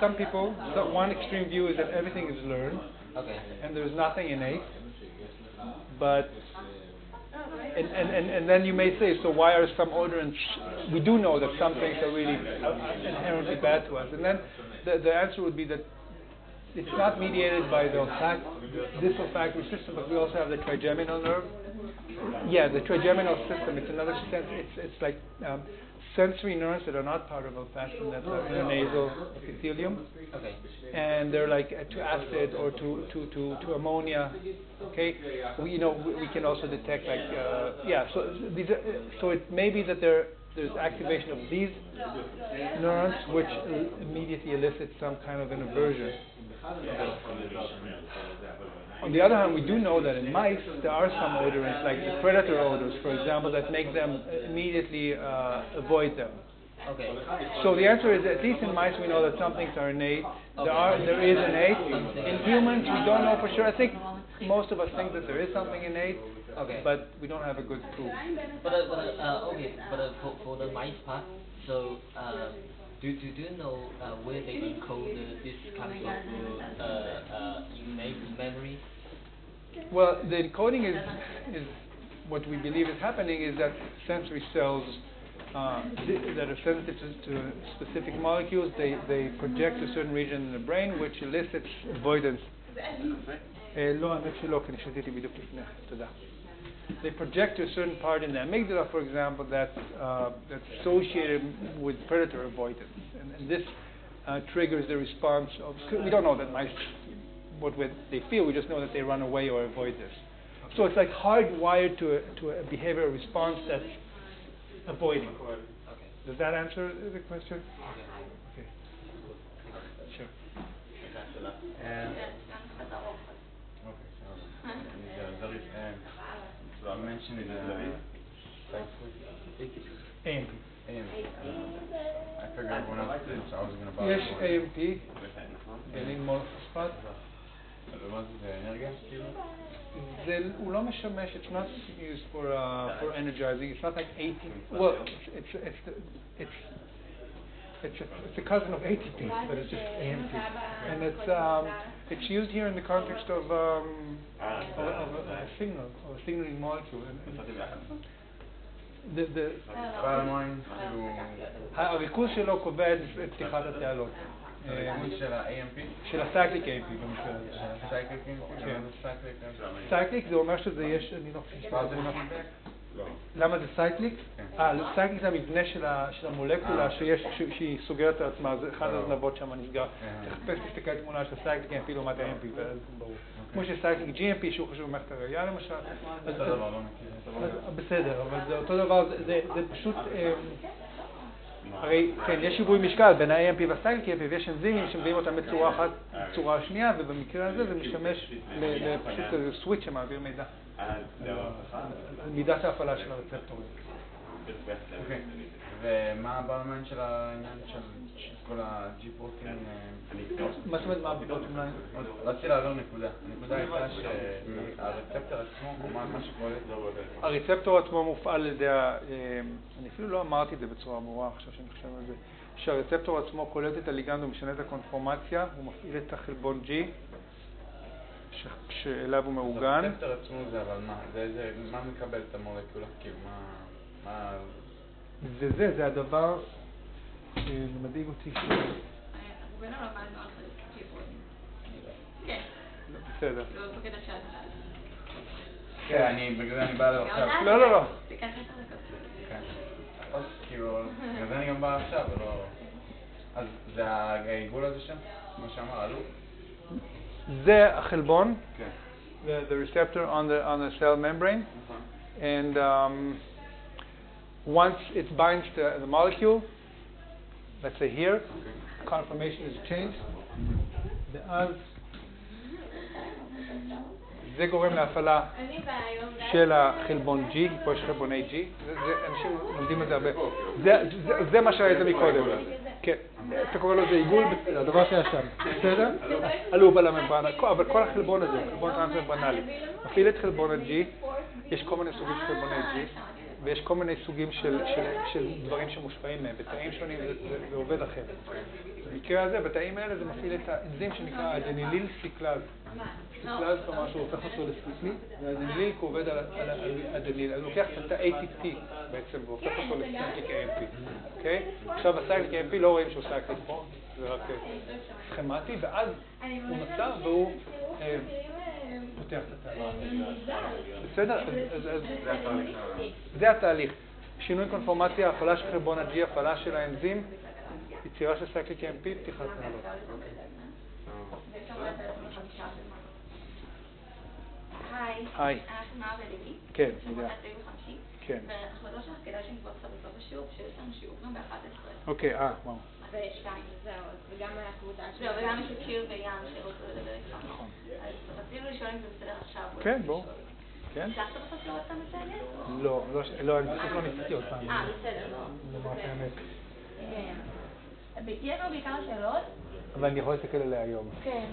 Some people, one extreme view is that everything is learned, Okay. and there's nothing innate. But and then you may say, so why are some odorants? We do know that some things are really inherently bad to us, and then the answer would be that it's not mediated by the this olfactory system, but we also have the trigeminal nerve. Yeah, the trigeminal system. It's another sense. It's like sensory neurons that are not part of olfaction, that are in the nasal epithelium. Okay. And they're like to acid or to ammonia. Okay, we can also detect like So these so it may be that there's activation of these neurons which immediately elicit some kind of an aversion. On the other hand, we do know that in mice there are some odorants, like the predator odors, for example, that make them immediately avoid them. Okay. So the answer is, at least in mice, we know that some things are innate. There is innate. In humans, we don't know for sure. I think most of us think that there is something innate, but we don't have a good proof. But for the mice part, so do you know where they encode this kind of innate memory? Well, the encoding is what we believe is happening is that sensory cells that are sensitive to specific molecules, they project to a certain region in the brain, which elicits avoidance. לא, האמת שלא, כי אני שתיתי בדיוק לפני. תודה. They project to a certain part in the amygdala, for example, that's associated with predator avoidance. And this triggers the response of, we don't know that mice, what they feel, we just know that they run away or avoid this. So it's like hardwired to a behavioral response that's avoiding. Okay. Does that answer the question? Okay. Sure. So I mentioned AMP. I figured everyone else did, so I was going to buy יש it. AMP, גלין מונופוספט. מה זה אנרגיה? הוא לא משמש, it's not used for energizing, it's not like ATP. Well, it's a cousin of ATP, but it's just AMP. And it's used here in the context of a signal, of a signaling molecule. הריכוז שלו קובע את פתיחת התעלות. של ה-AMP? של ה-cyclic AMP במקרה הזה. cyclic AMP? cyclic זה אומר שזה יש, אני לא חושב שזה מונח. למה זה cyclic? cyclic זה המבנה של המולקולה שהיא סוגרת את עצמה, זה אחד הזנבות שם נסגר. תחפש תסתכל תמונה של ה-cyclic AMP לעומת ה-AMP, ואז ברור. כמו ש-cyclic GMP שהוא חשוב במערכת הראייה למשל. אותו דבר לא מכיר. בסדר, אבל זה אותו דבר, זה פשוט... הרי, כן, יש שיווי משקל בין ה-AMP וה-cyclic AMP, ויש אנזימים שמביאים אותם בצורה אחת, בצורה השנייה, ובמקרה הזה זה משמש לפשוט איזה סוויץ' שמעביר מידע. מידת ההפעלה של הרצפטורים. ומה הבלמן של העניין של כל ה-G-פרוטין? מה זאת אומרת מה הבלמן? רציתי להעביר נקודה. הנקודה הייתה שהרצפטור עצמו, מה שקורה... הרצפטור עצמו מופעל על ידי אני אפילו לא אמרתי את זה בצורה ברורה, עכשיו שאני חושב על זה. שהרצפטור עצמו קולט את הליגנד ומשנה את הקונפורמציה, הוא מפעיל את החלבון G, שאליו הוא מעוגן. הרצפטור עצמו זה אבל מה? מה מקבל את המולקולה? כאילו מה... זה הדבר שמדאיג אותי. רובנו למדנו על טיפולים. כן. בסדר. לא בקטע שאת. כן, בגלל זה אני בא אליו עכשיו. לא. תיקח 10 דקות. כן. אז כאילו, בגלל זה אני גם בא עכשיו, ולא... אז זה העיגול הזה שם? כמו שאמר, עלו? זה החלבון. כן. The receptor on the cell membrane. And once it binds to the molecule, let's say here, conformation is changed, ואז זה גורם להפעלה של החלבון G, פה יש חלבוני G, אנשים לומדים את זה הרבה. זה מה שראית מקודם. כן, אתה קורא לו זה עיגול, הדבר שהיה שם, בסדר? עלוב על הממברנה, אבל כל החלבון הזה, חלבון טרנס-ממברנלי, מפעיל את חלבון ה-G, יש כל מיני סוגים של חלבוני G, ויש כל מיני סוגים של דברים שמושפעים מהם, בתאים שונים זה עובד אחרת. במקרה הזה, בתאים האלה זה מפעיל את האנזים שנקרא אדניליל סיקלאז. סיקלאז כלומר שהוא הופך אותו לסיקלי, והאדניליל עובד על אדניל, אז הוא לוקח את ה-ATP בעצם והופך אותו לסיייקליק AMP. אוקיי? עכשיו הסיייקליק AMP לא רואים שהוא סיייקליק פה, זה רק סכמטי, ואז הוא נוצר והוא פותח את התהליך. בסדר? זה התהליך. שינוי קונפורמציה, הפעלה של חלבון ה-G, הפעלה של האנזים, יצירה של סיייקליק AMP, פתיחת נהלות. היי. אנחנו מה עובדים? כן, יודע. כן. והחלטות שלך כדאי שנקבוץ לך בסוף השיעור, שיש לנו שיעור גם ב-11. אוקיי, וואו. ו-2, זהו, וגם הקבוצה שלנו. זהו, וגם יש את שיר ויאן שרוצו לדבר איתך. נכון. אז רצינו לשאול אם זה בסדר עכשיו. כן, בואו. כן? הצלחת בסוף לראות את המצגת? לא, אני פשוט לא ניסיתי עוד פעם. בסדר, לא. זה ממש האמת. יש לנו בעיקר שאלות. אבל אני יכול להסתכל עליה היום. כן.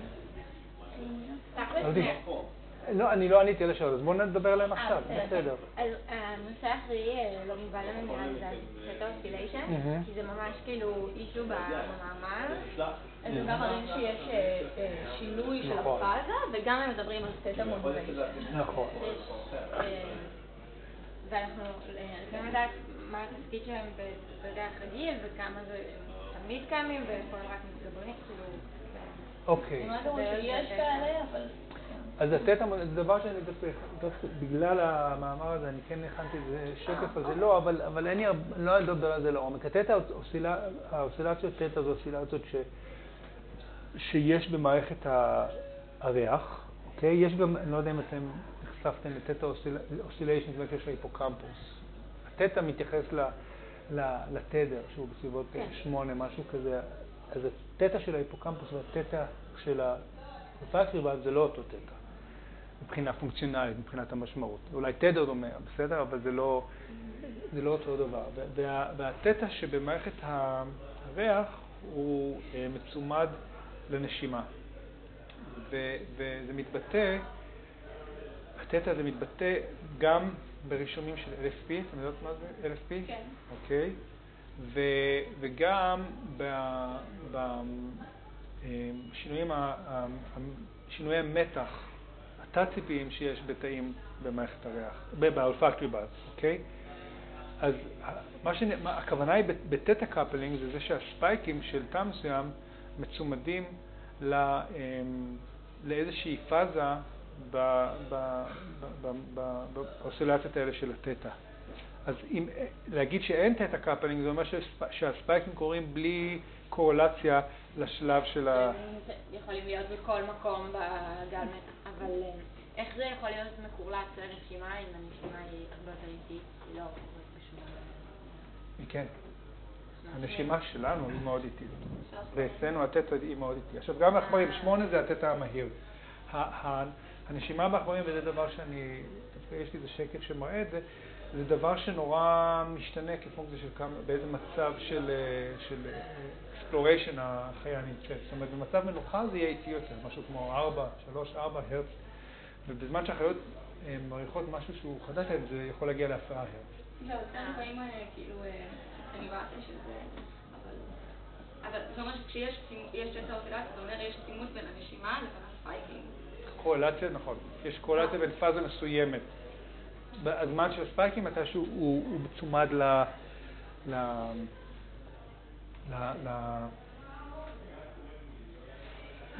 לא, אני לא עניתי על השאלות, אז בואו נדבר עליהם עכשיו, בסדר. אז הנושא האחרי לא מובן לנו נראה לי זה Receptor oscillation, כי זה ממש כאילו אישו במאמר. אז הם גם מראים שיש שינוי של הפאזה, וגם הם מדברים על Theta modulation. נכון. ואנחנו רוצים לדעת מה התפקיד שלהם בריח רגיל, וכמה זה תמיד קיימים, ויכולים רק מתגברים, כאילו... אוקיי. יש כאלה, אבל... אז התטא, זה דבר שאני בגלל המאמר הזה, אני כן הכנתי איזה שקף על זה, לא, אבל אני לא אדבר על זה לעומק. התטא, האוסילציות תטא זה אוסילציות שיש במערכת הריח, אוקיי? יש גם, אני לא יודע אם אתם נחשפתם לתטא אוסיליישן בקשר של ההיפוקמפוס. התטא מתייחס לתדר, שהוא בסביבות 8, משהו כזה. אז התטא של ההיפוקמפוס והתטא של האולפקטורי זה לא אותו תטא. מבחינה פונקציונלית, מבחינת המשמעות. אולי תדר דומה, בסדר, אבל זה לא אותו דבר. והתטא שבמערכת הריח הוא מצומד לנשימה. וזה מתבטא, התטא הזה מתבטא גם ברישומים של LFP, אתם יודעות מה זה LFP? כן. אוקיי. וגם בשינויי המתח התת-ציפיים שיש בתאים במערכת הריח, באולפקטורי באז, אוקיי? אז הכוונה היא בטטה קאפלינג זה שהספייקים של תא מסוים מצומדים לאיזושהי פאזה באוסילציות האלה של הטטה. אז להגיד שאין טטה קאפלינג זה אומר שהספייקים קורים בלי קורלציה לשלב של יכולים להיות בכל מקום בגל מתח, אבל איך זה יכול להיות מקורלץ לנשימה אם הנשימה היא הרבה יותר איטית? היא לא קורית בשום דבר. כן. הנשימה שלנו היא מאוד איטית. ואצלנו הטטה היא מאוד איטית. עכשיו גם בעכברים 8 זה הטטה המהיר. הנשימה בעכברים, וזה דבר יש לי איזה שקף שמראה את זה, זה דבר שנורא משתנה כפונקציה של באיזה מצב של exploration החיה נמצאת. זאת אומרת, במצב מנוחה זה יהיה איטי יותר, משהו כמו 3-4 הרץ. ובזמן שהחיות מריחות משהו שהוא חדש, זה יכול להגיע ל10 הרץ. לא, אצלנו רואים כאילו אניבציה של זה, אבל זאת אומרת שכשיש טטה אוסילציה, זאת אומרת יש צימות בין הנשימה לבין הספייקים. קורלציה, נכון. יש קורלציה בין פאזה מסוימת. הזמן של הספייקים, אתה שהוא מצומד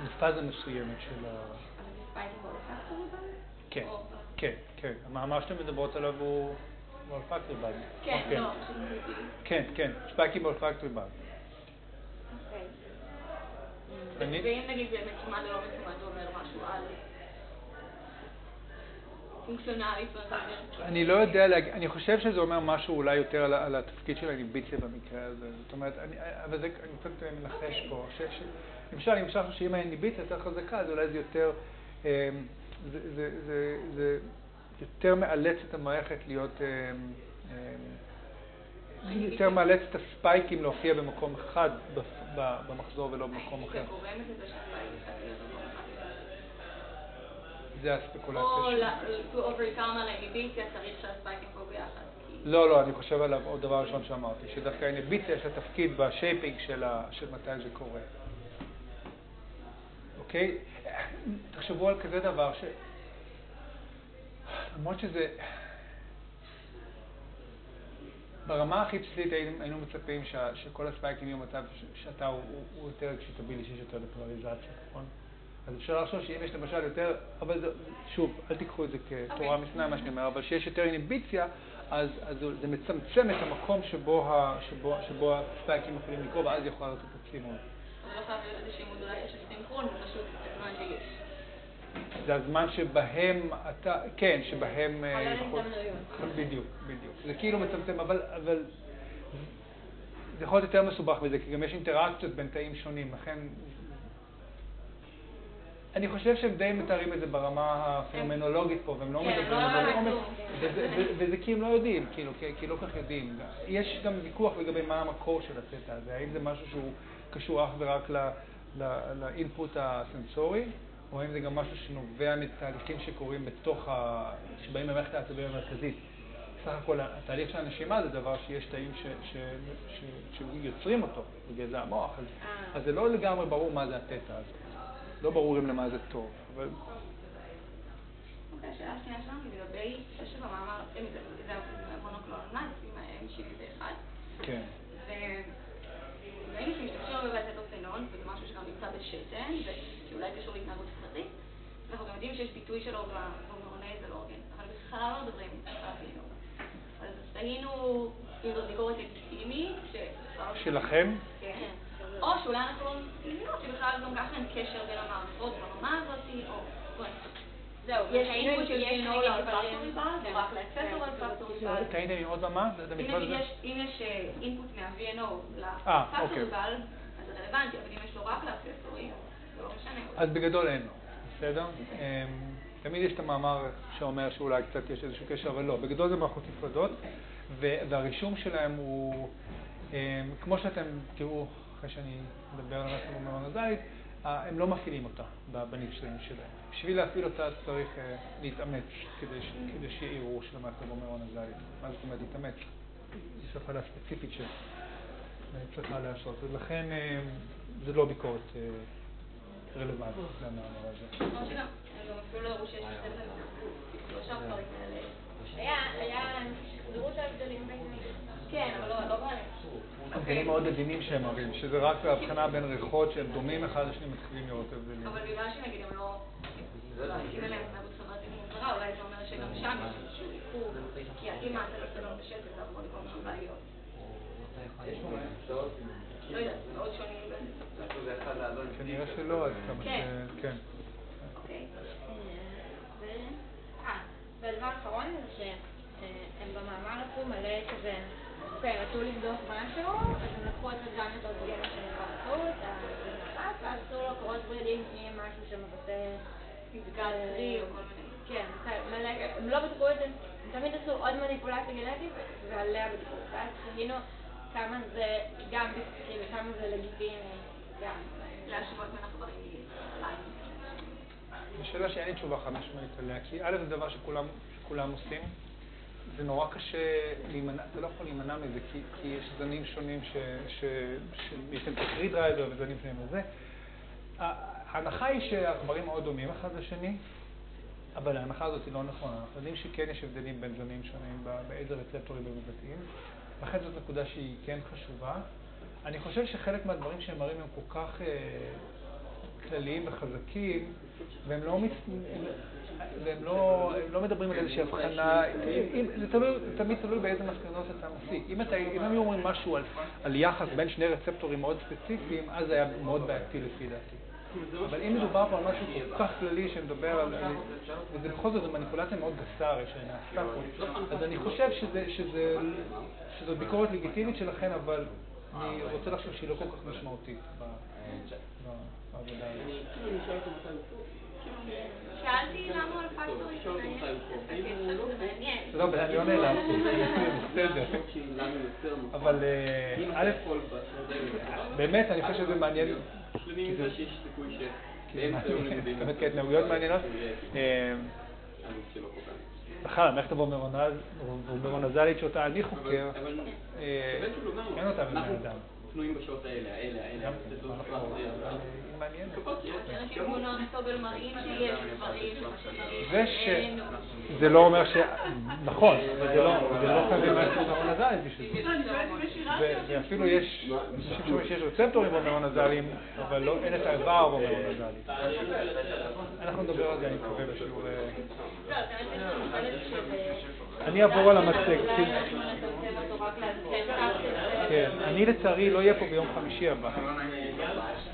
לפאזה מסוימת של כן, כן, כן. המאמר שאתם מדברות עליו הוא Olfactory bud. כן, לא. כן, כן. ספייקים Olfactory bud. ואם נגיד זה מצומד או לא מצומד, זה אומר משהו על פונקציונלית. אני לא יודע להגיד, אני חושב שזה אומר משהו אולי יותר על התפקיד של האיניביציה במקרה הזה. זאת אומרת, אבל זה, אני קצת מנחש פה. למשל, אני חושב שאם האיניביציה יותר חזקה, אז אולי זה יותר, זה יותר מאלץ את המערכת להיות, יותר מאלץ את הספייקים להופיע במקום אחד במחזור ולא במקום אחר. זה הספקולציה או to overcome על האיניביציה צריך שהספייקים פה ביחד. לא, אני חושב עליו עוד דבר ראשון שאמרתי, שדווקא האיניביציה יש לה תפקיד בשייפינג של מתי זה קורה. אוקיי? תחשבו על כזה דבר למרות שזה ברמה הכי בסיסית היינו מצפים שכל הספייקים יהיו מצב שאתה הוא יותר אקשיטבילי, שיש יותר לפולריזציה, נכון? אז אפשר לחשוב שאם יש למשל יותר, אבל שוב, אל תיקחו את זה כתורה משניים מה שאני אומר, אבל שיש יותר איניביציה, אז זה מצמצם את המקום שבו הספייקים יכולים לקרוא, ואז יכול להיות את הצימון. זה לא חייב להיות איזושהי מודולציה של סינכרון, זה פשוט הזמן שיש. זה הזמן שבהם אתה, כן, שבהם בדיוק. זה כאילו מצמצם, אבל זה יכול להיות יותר מסובך בזה, כי גם יש אינטראקציות בין תאים שונים, לכן אני חושב שהם די מתארים את זה ברמה הפנומנולוגית פה, והם לא מדברים על עומק, וזה כי הם לא יודעים, כי לא כך יודעים. יש גם ויכוח לגבי מה המקור של התטא הזה, האם זה משהו שהוא קשור אך ורק לאינפוט הסנסורי, או האם זה גם משהו שנובע מתהליכים שקורים שבאים במערכת העצבים המרכזית. סך הכל, התהליך של הנשימה זה דבר שיש תאים שיוצרים אותו בגזע המוח, אז זה לא לגמרי ברור מה זה התטא הזה. לא ברור אם למה זה טוב, אבל... אוקיי, השאלה השנייה שלנו היא לגבי, שבמאמר, זה המונוקלונל, עם M71. כן. והיינו שמשתמשים הרבה בטטופנון, וזה משהו שגם נמצא בשתן, ושאולי קשור להתנהגות סכרתית. אנחנו גם יודעים שיש ביטוי שלו בהורמונז על אורגן, אבל בכלל לא מדברים על הפינור. אז היינו עם זאת ביקורת לגיטימית, שלכם? כן. או שאולי אנחנו לא מבינות שבכלל גם ככה אין קשר בין המערכות ברמה הזאת, או... זהו, יש אינפוט של ג'ינול לאולפקטורי בד, או רק לרספטור לאולפקטורי בד. תהייתם עם עוד במה? אם יש אינפוט מה-VNO לאולפקטורי בד, אז זה רלוונטי, אבל אם יש לו רק לרספטורי, זה לא משנה. אז בגדול אין לו, בסדר? תמיד יש את המאמר שאומר שאולי קצת יש איזשהו קשר, אבל לא. בגדול זה מערכות נפרדות, והרישום שלהם הוא, כמו שאתם תראו, אחרי שאני מדבר על הרצף במאורנזלית, הם לא מפעילים אותה בניסויים שלהם. בשביל להפעיל אותה צריך להתאמץ כדי שיהיה ערעור של המערכת במאורנזלית. מה זאת אומרת להתאמץ? יש הפעלה ספציפית שצריכה להשרות, ולכן זה לא ביקורת רלוונטית למאמר הזה. כמו שגם, הם אפילו לא הראו שיש לא שם דברים כאלה. היה שחזרו את ההבדלים בין... כן, אבל לא בעלים. הבדלים מאוד עדינים שהם מראים, שזה רק בהבחנה בין ריחות שהם דומים אחד לשני מתחילים לראות הבדלים. אבל בגלל שנגיד הם לא... אם אליהם התנהגות חברתית מוזרה, אולי זה אומר שגם שם יש איזשהו עיכוב, כי האמא הטלפנון בשטח זה יכול לקרוא משהו בעיות. יש פה מהם שעות? לא יודעת, מאוד שונים. זה אחד לעזור. כנראה שלא, אז כמה כן. אוקיי. והדבר האחרון זה שהם במאמר עשו מלא כזה, אוקיי, רצו לבדוק משהו, אז הם לקחו את זה גם את הדברים שרצו, את המעט, ואז עשו לו קורות ברידים עם משהו שמבטא מפגעת קרי או כל מיני. כן, מלא, הם לא בדקו את זה, הם תמיד עשו עוד מניפולציה גנטית, ועליה בדקו, ואז תהינו כמה זה גם בסיסי וכמה זה לגיטימי, גם. להשוות בין החברים עליי. זו שאלה שאין לי תשובה חד-משמעית עליה, כי א' זה דבר שכולם עושים. זה נורא קשה להימנע, אתה לא יכול להימנע מזה, כי יש זנים שונים יש להם תקריא דרייבר וזנים שונים וזה. ההנחה היא שהעכברים מאוד דומים אחד לשני, אבל ההנחה הזאת היא לא נכונה. אנחנו יודעים שכן יש הבדלים בין זנים שונים באיזה רצפטורים הם מבטאים. לכן זאת נקודה שהיא כן חשובה. אני חושב שחלק מהדברים שהם מראים הם כל כך כלליים וחזקים, והם לא מדברים על איזושהי הבחנה. זה תמיד תלוי באיזה מסקנות אתה מסיק. אם הם היו אומרים משהו על יחס בין שני רצפטורים מאוד ספציפיים, אז זה היה מאוד בעייתי לפי דעתי. אבל אם מדובר פה על משהו כל כך כללי שמדבר על... וזה בכל זאת, זו מניפולציה מאוד גסה הרי שנעשתה פה. אז אני חושב שזו ביקורת לגיטימית שלכם, אבל אני רוצה לחשוב שהיא לא כל כך משמעותית בעבודה הזאת. שאלתי למה אולפקטורי זה מעניין. לא, אני לא נעלמתי, בסדר. אבל א', באמת אני חושב שזה מעניין. באמת כהתנהגויות מעניינות. בכלל, המערכת הוומרונזלית שאותה אני חוקר, אין אותה בבני אדם. פנויים בשעות האלה. מעניין. זה לא אומר ש... נכון, זה לא כזה מערכת וומרונזלית בשביל זה. ואפילו יש שיש רצפטורים וומרונזליים, אבל אין את האיבר וומרונזלית. אנחנו נדבר על זה, אני מקווה בשיעור... אני אעבור על המצגת. כן, אני לצערי לא אהיה פה ביום חמישי הבא.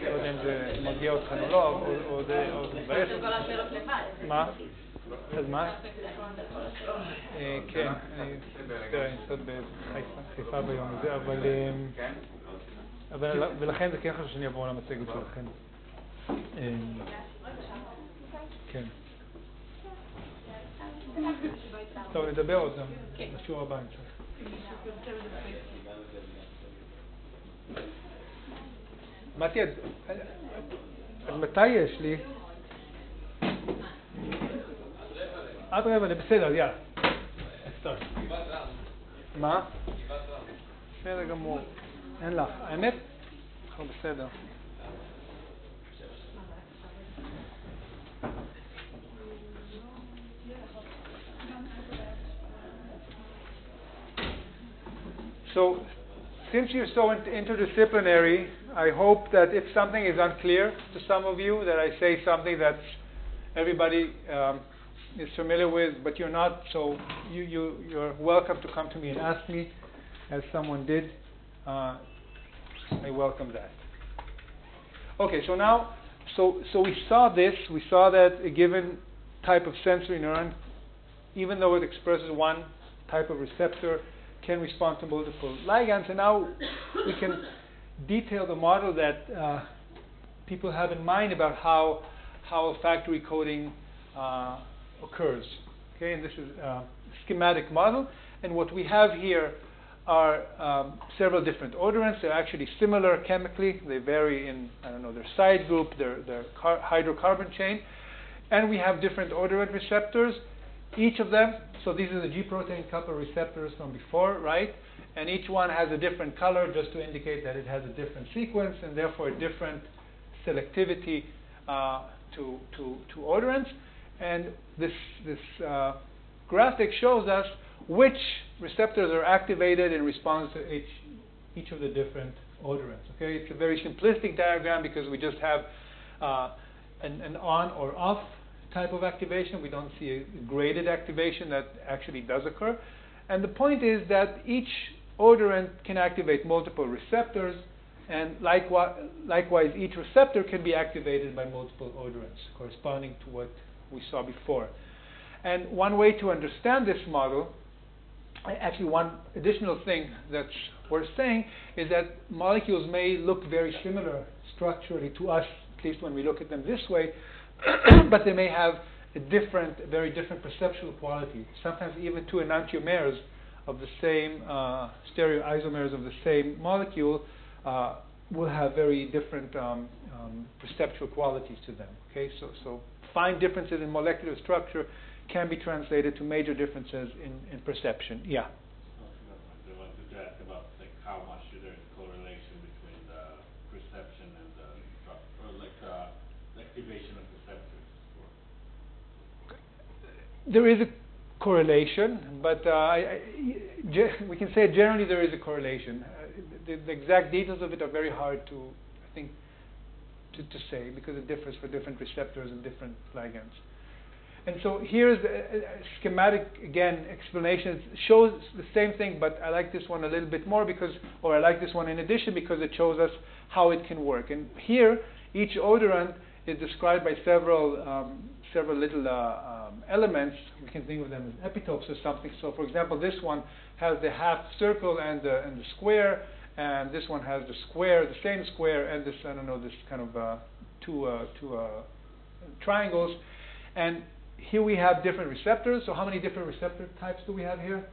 לא יודע אם זה מגיע אותך או לא, או מבאס. מה? אז מה? כן, אני קצת בחיפה ביום הזה, ולכן זה כן חשוב שאני אעבור על המצגת שלכם. כן. טוב, נדבר עוד בשיעור הבא. מתי, אז מתי יש לי? עד רבע, בסדר, יאללה. מה? בסדר גמור. אין לך. האמת? בסדר. So, since you're so interdisciplinary, I hope that if something is unclear to some of you, that I say something that everybody is familiar with, but you're not, so you're welcome to come to me and ask me, as someone did. I welcome that. Okay, so now, so we saw this. We saw that a given type of sensory neuron, even though it expresses one type of receptor, can respond to multiple ligands. And now we can detail the model that people have in mind about how olfactory coding occurs. Okay, and this is a schematic model. And what we have here are several different odorants. They're actually similar chemically. They vary in, their side group, their hydrocarbon chain. And we have different odorant receptors. Each of them, so these are the G protein couple receptors from before, right? And each one has a different color just to indicate that it has a different sequence and therefore a different selectivity to odorants. And this graphic shows us which receptors are activated in response to each of the different odorants. Okay, it's a very simplistic diagram because we just have an on or off type of activation. We don't see a graded activation that actually does occur. And the point is that each odorant can activate multiple receptors, and likewise each receptor can be activated by multiple odorants, corresponding to what we saw before. And one way to understand this model, actually one additional thing that's worth saying, is that molecules may look very similar structurally to us, at least when we look at them this way, but they may have a very different perceptual quality. Sometimes even two enantiomers of the same stereoisomers of the same molecule will have very different perceptual qualities to them. Okay, so fine differences in molecular structure can be translated to major differences in perception. Yeah. I wanted to ask about how much there is correlation between the perception and the activation of receptors. There is a correlation, but we can say generally there is a correlation. The exact details of it are very hard to, I think, to say, because it differs for different receptors and different ligands. And so here's a schematic, again, explanation. It shows the same thing, but I like this one a little bit more because, or I like this one in addition because it shows us how it can work. And here, each odorant is described by several little elements. We can think of them as epitopes or something. So, for example, this one has the half circle and the square, and this one has the square, the same square, and this, I don't know, this kind of two triangles. And here we have different receptors. So how many different receptor types do we have here?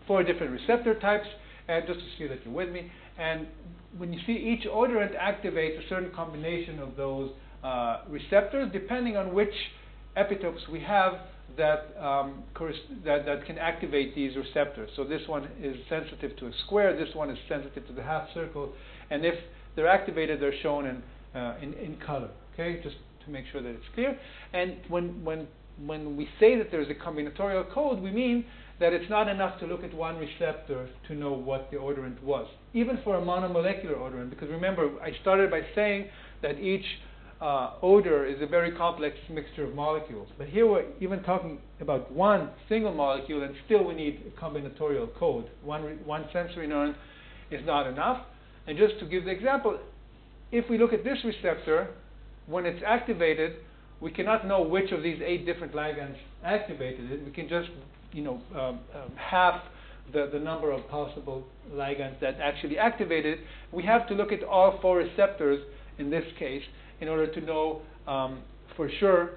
4 different receptor types. And just to see that you're with me. And when you see each odorant activates a certain combination of those receptors, depending on which epitopes we have that that can activate these receptors. So this one is sensitive to a square. This one is sensitive to the half circle. And if they're activated, they're shown in color. Okay, just to make sure that it's clear. And when we say that there's a combinatorial code, we mean that it's not enough to look at one receptor to know what the odorant was, even for a monomolecular odorant. Because remember, I started by saying that each odor is a very complex mixture of molecules. But here we're even talking about one single molecule, and still we need a combinatorial code. One sensory neuron is not enough. And just to give the example, if we look at this receptor, when it's activated, we cannot know which of these 8 different ligands activated it. We can just, half the number of possible ligands that actually activated it. We have to look at all 4 receptors in this case in order to know for sure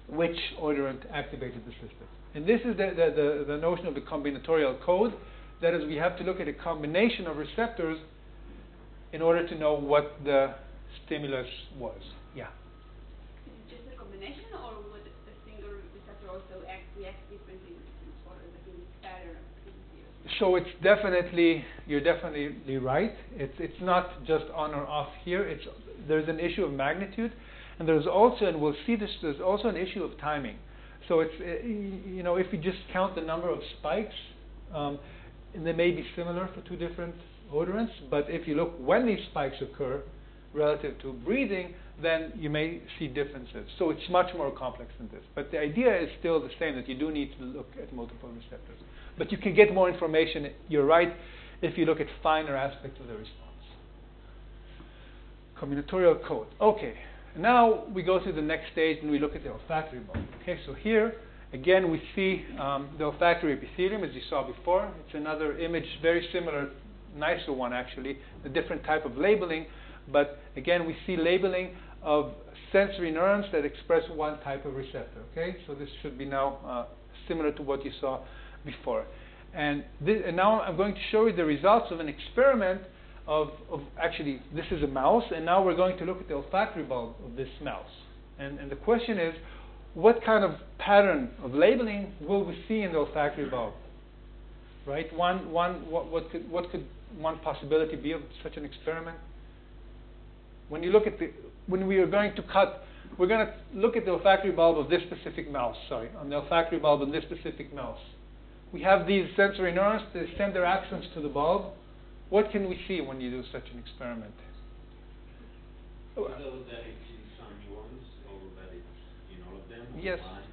which odorant activated the system. And this is the notion of the combinatorial code. That is, we have to look at a combination of receptors in order to know what the stimulus was. Yeah. Is it just a combination, or would a single receptor also react differently in different odors, like in pattern? So it's definitely, you're definitely right. It's not just on or off here. There's an issue of magnitude, and there's also, and we'll see this, there's also an issue of timing. So it's, if you just count the number of spikes, and they may be similar for 2 different odorants, but if you look when these spikes occur relative to breathing, then you may see differences. So it's much more complex than this. But the idea is still the same, that you do need to look at multiple receptors. But you can get more information, you're right, if you look at finer aspects of the response. Combinatorial code. Okay, now we go to the next stage and we look at the olfactory bulb. Okay, so here, again, we see the olfactory epithelium, as you saw before. It's another image, very similar, nicer one actually, a different type of labeling. But again, we see labeling of sensory neurons that express one type of receptor. Okay, so this should be now similar to what you saw before. And now I'm going to show you the results of an experiment of actually, this is a mouse, and now we're going to look at the olfactory bulb of this mouse. And the question is, what kind of pattern of labeling will we see in the olfactory bulb? Right? What could one possibility be of such an experiment? When you look at when we are going to cut, we're going to look at the olfactory bulb of this specific mouse. Sorry, on the olfactory bulb of this specific mouse. We have these sensory neurons that send their axons to the bulb. What can we see when you do such an experiment? That it's some neurons, or that it's in all of them?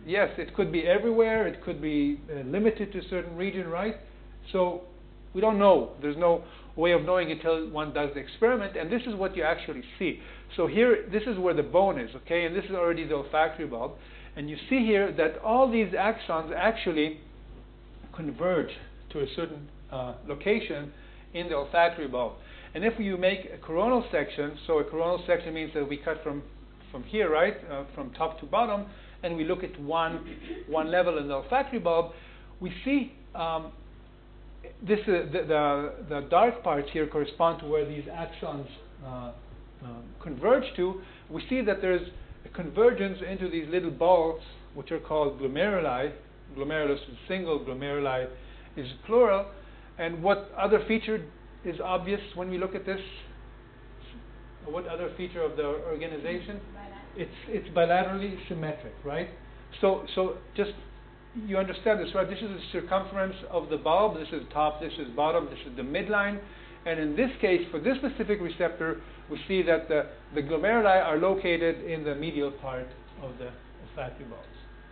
Yes, it could be everywhere. It could be limited to a certain region, right? So we don't know. There's no way of knowing until one does the experiment, and this is what you actually see. So here, this is where the bone is, okay, and this is already the olfactory bulb, and you see here that all these axons actually converge to a certain location in the olfactory bulb. And if you make a coronal section, so a coronal section means that we cut from here, right, from top to bottom, and we look at one level in the olfactory bulb, we see this the dark parts here correspond to where these axons converge to. We see that there's a convergence into these little balls, which are called glomeruli. Glomerulus is single, glomeruli is plural. And what other feature is obvious when we look at this? What other feature of the organization? It's bilaterally symmetric, right? So just you understand this, right? This is the circumference of the bulb. This is top, this is bottom, this is the midline. And in this case, for this specific receptor, we see that the glomeruli are located in the medial part of the olfactory bulbs.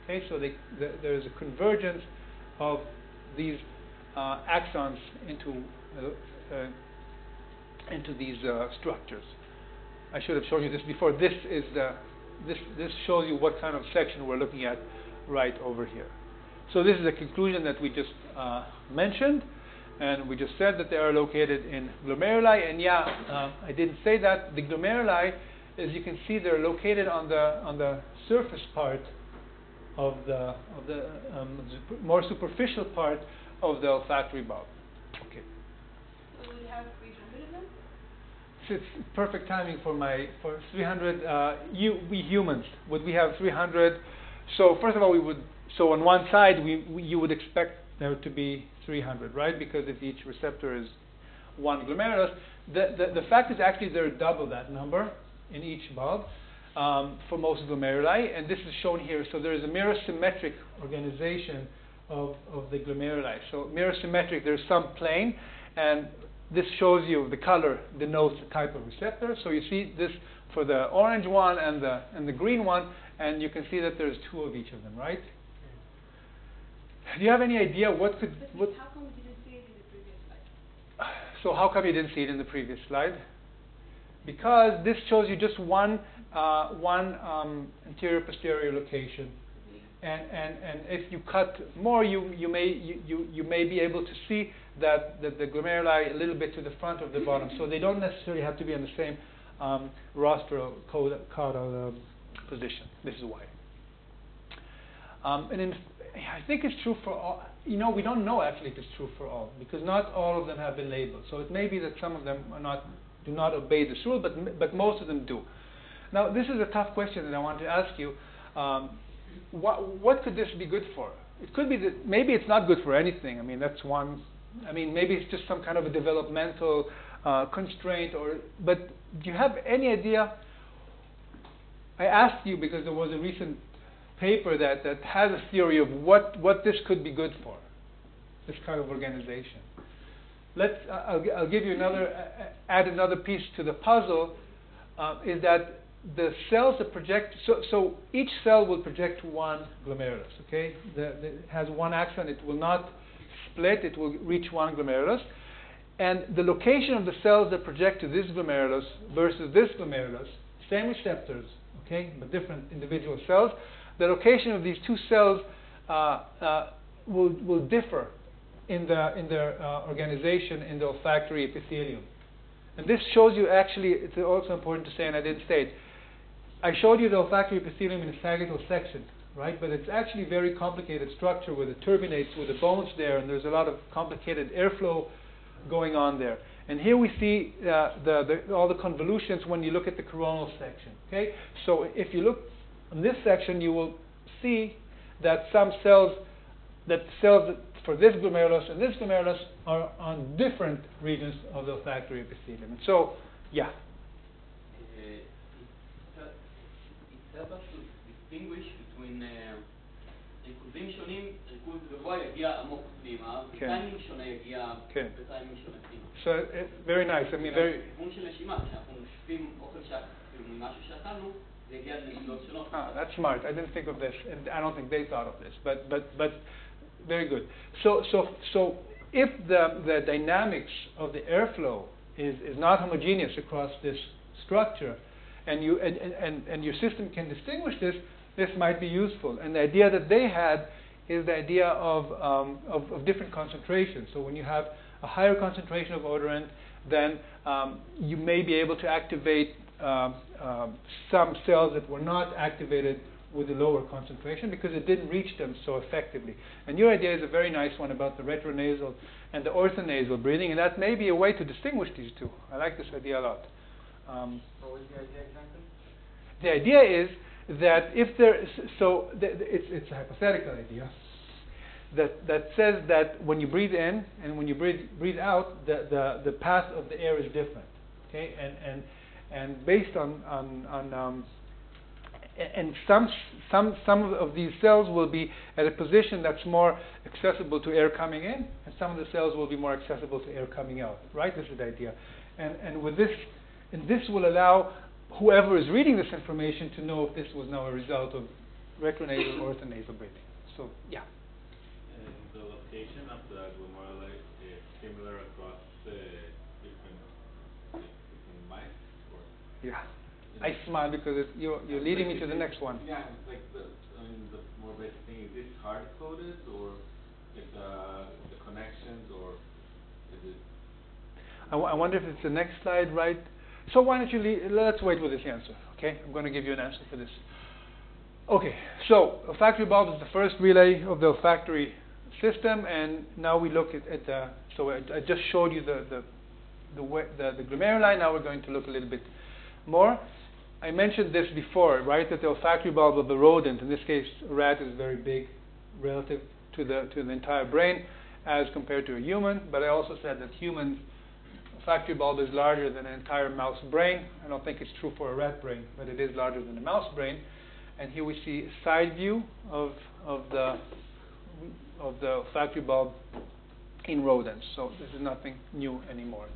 Okay, so there is a convergence of these axons into these structures. I should have shown you this before. This shows you what kind of section we're looking at right over here. So this is a conclusion that we just mentioned, and we just said that they are located in glomeruli. And I didn't say that the glomeruli, as you can see, they're located on the surface part of the more superficial part of the olfactory bulb. Okay. So we have 300 of them? It's perfect timing for 300. We humans, would we have 300? So first of all, so on one side you would expect there to be 300, right? Because if each receptor is one glomerulus, the fact is actually there are double that number in each bulb for most glomeruli, and this is shown here. So there is a mirror symmetric organization of the glomeruli. So mirror symmetric, there's some plane, and this shows you the color denotes the type of receptor. So you see this for the orange one and the green one, and you can see that there's two of each of them, right? Do you have any idea what could... How come we didn't see it in the previous slide? So how come you didn't see it in the previous slide? Because this shows you just one anterior posterior location, and if you cut more, you may be able to see that the glomeruli a little bit to the front of the bottom. So they don't necessarily have to be in the same rostral caudal position. This is why. I think it's true for all. We don't know actually if it's true for all, because not all of them have been labeled. So it may be that some of them do not obey this rule, but most of them do. Now, this is a tough question that I want to ask you. What could this be good for? It could be that maybe it's not good for anything. I mean, that's one. I mean, maybe it's just some kind of a developmental constraint. But do you have any idea? I asked you because there was a recent paper that has a theory of what this could be good for, this kind of organization. I'll give you add another piece to the puzzle, is that the cells that project, so each cell will project to one glomerulus, okay? It has one axon, it will not split, it will reach one glomerulus. And the location of the cells that project to this glomerulus versus this glomerulus, same receptors, okay, but different individual cells, the location of these two cells will differ in their organization in the olfactory epithelium. And this shows you, actually, it's also important to say, and I didn't state, I showed you the olfactory epithelium in a sagittal section, right? But it's actually a very complicated structure with it terminates with the bones there, and there's a lot of complicated airflow going on there. And here we see all the convolutions when you look at the coronal section, okay? So if you look in this section, you will see that some cells, for this glomerulus and this glomerulus are on different regions of the olfactory epithelium. And so, yeah. It's able to distinguish between ריכוזים שונים, ריכוז גבוה יגיע עמוק פנימה, וטיימינג שונה יגיע בטיימינג שונה פנימה. So, very nice. I mean, very... כיוון של נשימה, כשאנחנו נושפים אוכל ממשהו שאכלנו, זה יגיע לנקודות שונות. That's smart. I didn't think of this, and I don't think they thought of this, but very good. So if the dynamics of the airflow is not homogeneous across this structure, and your system can distinguish this, this might be useful. And the idea that they had is the idea of different concentrations. So when you have a higher concentration of odorant, then you may be able to activate some cells that were not activated with a lower concentration because it didn't reach them so effectively. And your idea is a very nice one about the retro-nasal and the ortho-nasal breathing, and that may be a way to distinguish these two. I like this idea a lot. What was the idea exactly? The idea is that if there, it's a hypothetical idea that says that when you breathe in and when you breathe out, the path of the air is different. Okay, and based on and some of these cells will be at a position that's more accessible to air coming in, and some of the cells will be more accessible to air coming out. Right? This is the idea. And with this, and this will allow whoever is reading this information to know if this was now a result of retro-nasal or ortho-nasal breathing. So, yeah. And the location of the glomeruli is similar across the different mice? Or Yeah. I smile because you're leading me to the next one. Yeah, like the more basic thing, is this hard-coded or like the connections, or is it? I wonder if it's the next slide, right? So why don't you let's wait with this answer, okay? I'm going to give you an answer for this. Okay, so olfactory bulb is the first relay of the olfactory system, and now we look at the, so I just showed you the glomeruli. Now we're going to look a little bit more. I mentioned this before, right, that the olfactory bulb of the rodent, in this case a rat, is very big relative to the entire brain as compared to a human, but I also said that humans' olfactory bulb is larger than an entire mouse brain. I don't think it's true for a rat brain, but it is larger than a mouse brain. And here we see a side view of the olfactory bulb in rodents. So this is nothing new anymore.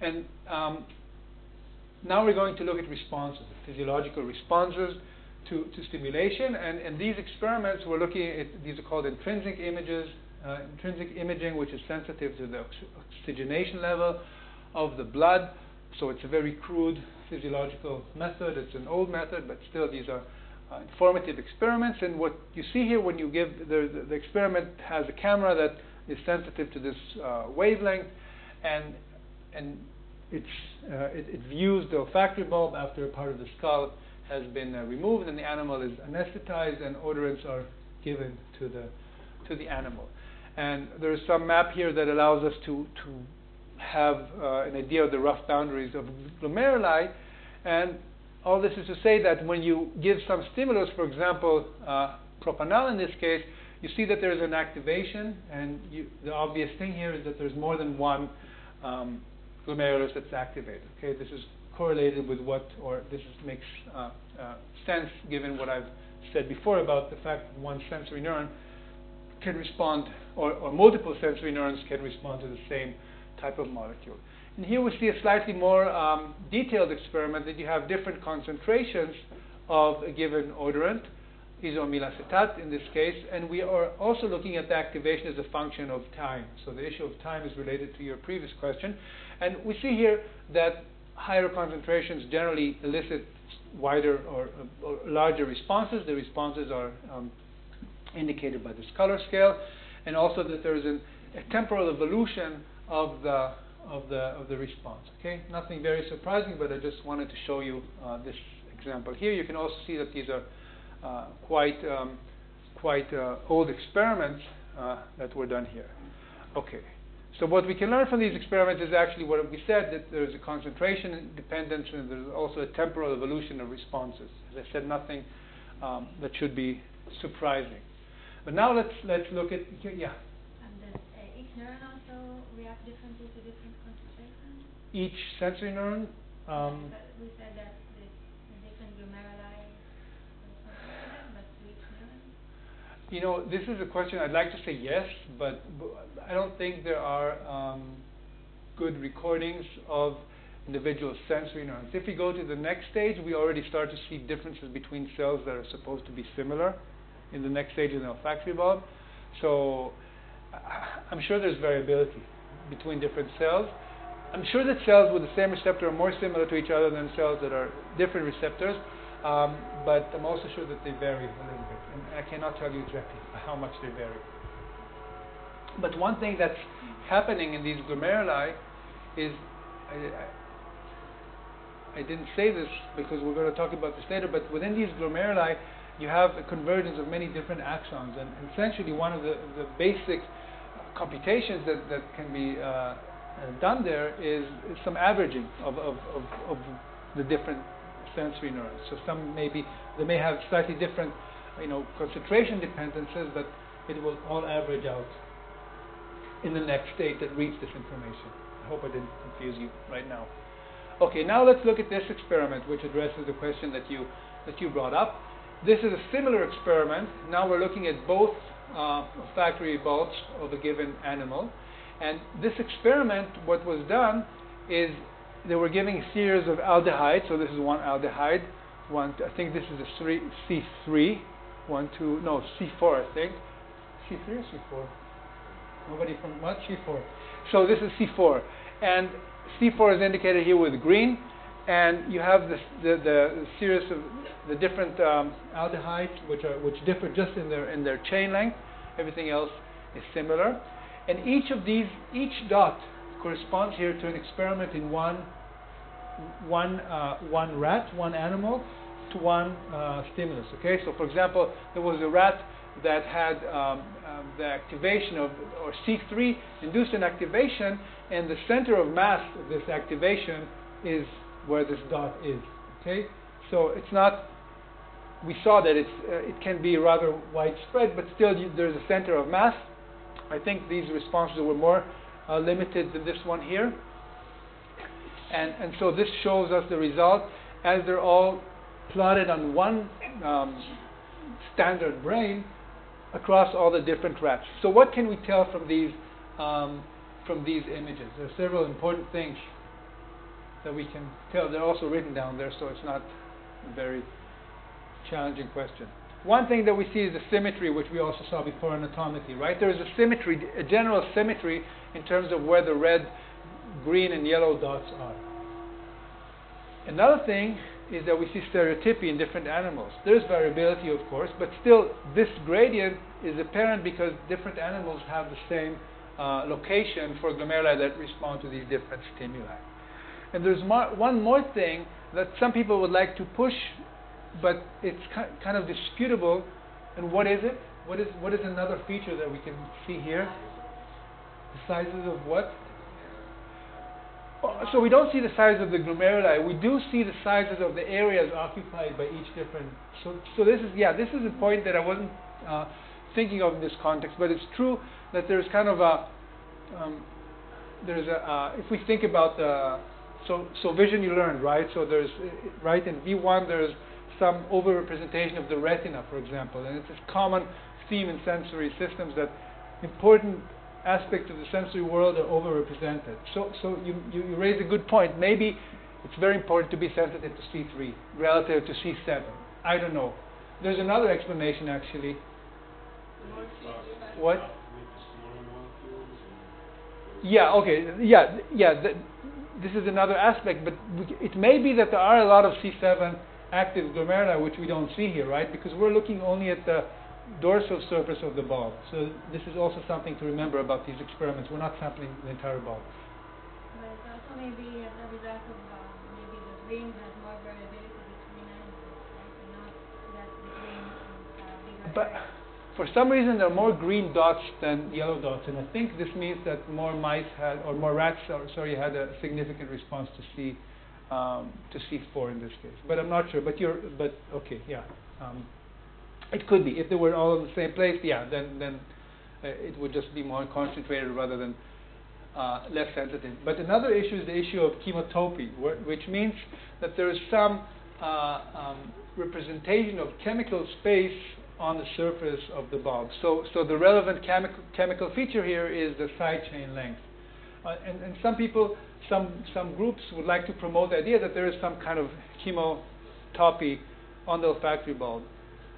And now we're going to look at responses, physiological responses to stimulation. And these experiments, we're looking at, these are called intrinsic images, intrinsic imaging, which is sensitive to the oxygenation level of the blood. So it's a very crude physiological method. It's an old method, but still these are informative experiments. And what you see here when you give, the experiment has a camera that is sensitive to this wavelength, and it views the olfactory bulb after a part of the skull has been removed, and the animal is anesthetized, and odorants are given to the animal. And there is some map here that allows us to have an idea of the rough boundaries of glomeruli. And all this is to say that when you give some stimulus, for example, propanol in this case, you see that there's an activation, and the obvious thing here is that there's more than one glomerulus that's activated. Okay, this is correlated with makes sense given what I've said before about the fact that one sensory neuron can respond, or multiple sensory neurons can respond to the same type of molecule. And here we see a slightly more detailed experiment that you have different concentrations of a given odorant, isoamyl acetate in this case, and we are also looking at the activation as a function of time. So the issue of time is related to your previous question. And we see here that higher concentrations generally elicit wider or larger responses. The responses are indicated by this color scale, and also that there is a temporal evolution of the response. Okay, nothing very surprising, but I just wanted to show you this example here. You can also see that these are quite old experiments that were done here. Okay, so what we can learn from these experiments is actually what we said, that there's a concentration dependence, and there's also a temporal evolution of responses. As I said, nothing that should be surprising. But now let's look at, yeah. And does each neuron also react differently to different concentrations? Each sensory neuron? We said that the different glomeruli correspond to them, but to each neuron? You know, this is a question I'd like to say yes, but I don't think there are good recordings of individual sensory neurons. If we go to the next stage, we already start to see differences between cells that are supposed to be similar in the next stage in the olfactory bulb. So I'm sure there's variability between different cells. I'm sure that cells with the same receptor are more similar to each other than cells that are different receptors, but I'm also sure that they vary a little bit, and I cannot tell you exactly how much they vary. But one thing that's happening in these glomeruli is, I didn't say this because we're going to talk about this later, but within these glomeruli you have a convergence of many different axons, and essentially one of the basic computations that can be done there is some averaging of the different sensory neurons. So they may have slightly different, concentration dependencies, but it will all average out in the next state that reads this information. I hope I didn't confuse you right now. Okay, now let's look at this experiment, which addresses the question that you that you brought up. This is a similar experiment. Now we're looking at both olfactory bulbs of a given animal. And this experiment, what was done is they were giving a series of aldehydes. So this is one aldehyde. I think this is a C3. C4, I think. C3 or C4? Nobody from what? C4. So this is C4. And C4 is indicated here with green. And you have the series of the different aldehydes, which differ just in their chain length. Everything else is similar. And each dot corresponds here to an experiment in one rat, one animal, to one stimulus. Okay. So, for example, there was a rat that had the activation of, or C3 induced an activation, and the center of mass of this activation is where this dot is. Okay. So it's not. We saw that it can be rather widespread, but still there's a center of mass. I think these responses were more limited than this one here. And so this shows us the result as they're all plotted on one standard brain across all the different rats. So what can we tell from these images? There are several important things that we can tell. They're also written down there, so it's not a very challenging question. One thing that we see is the symmetry, which we also saw before anatomically, right? There is a symmetry, a general symmetry in terms of where the red, green, and yellow dots are. Another thing is that we see stereotypy in different animals. There's variability, of course, but still this gradient is apparent because different animals have the same location for glomeruli that respond to these different stimuli. And there's one more thing that some people would like to push, but it's kind of disputable. And what is it? What is another feature that we can see here? The sizes of what? So we don't see the size of the glomeruli. We do see the sizes of the areas occupied by each different. So this is a point that I wasn't thinking of in this context, but it's true that there's kind of a if we think about so vision you learned, right? So there's right in V1 there's some overrepresentation of the retina, for example, and it's a common theme in sensory systems that important aspects of the sensory world are overrepresented. So you raise a good point. Maybe it's very important to be sensitive to C3 relative to C7. I don't know. There's another explanation actually. What? Yeah. Okay. Yeah. This is another aspect, but it may be that there are a lot of C7 active glomeruli which we don't see here, right? Because we're looking only at the dorsal surface of the bulb. So this is also something to remember about these experiments. We're not sampling the entire bulb. But it's also maybe as a result of maybe the green has more variability between animals, right? And not that the green is bigger. But for some reason there are more green dots than yellow dots, and I think this means that more mice had, or more rats, had a significant response to C4 in this case. But I'm not sure. But okay, yeah. It could be. If they were all in the same place, yeah, then it would just be more concentrated rather than less sensitive. But another issue is the issue of chemotopy, which means that there is some representation of chemical space on the surface of the bulb. So the relevant chemical feature here is the side chain length. And some people, some groups would like to promote the idea that there is some kind of chemotopy on the olfactory bulb.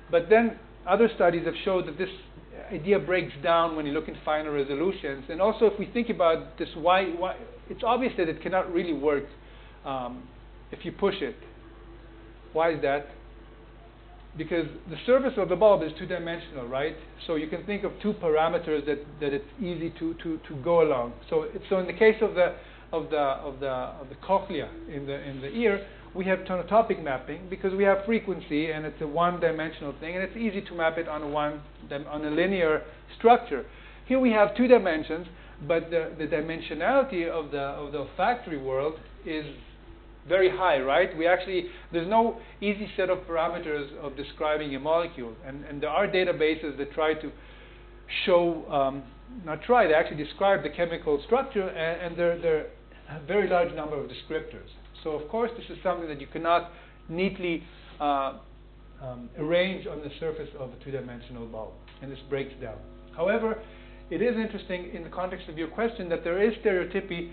But then other studies have showed that this idea breaks down when you look in finer resolutions. And also if we think about this, why it's obvious that it cannot really work if you push it. Why is that? Because the surface of the bulb is two-dimensional, right? So you can think of two parameters that it's easy to go along. So in the case of the cochlea in the ear, we have tonotopic mapping because we have frequency and it's a one-dimensional thing, and it's easy to map it on a linear structure. Here we have two dimensions, but the dimensionality of the olfactory world is very high, right? There's no easy set of parameters of describing a molecule, and there are databases that try to show, they actually describe the chemical structure, and there are a very large number of descriptors. So of course this is something that you cannot neatly arranged on the surface of a two-dimensional bulb, and this breaks down. However, it is interesting in the context of your question that there is stereotypy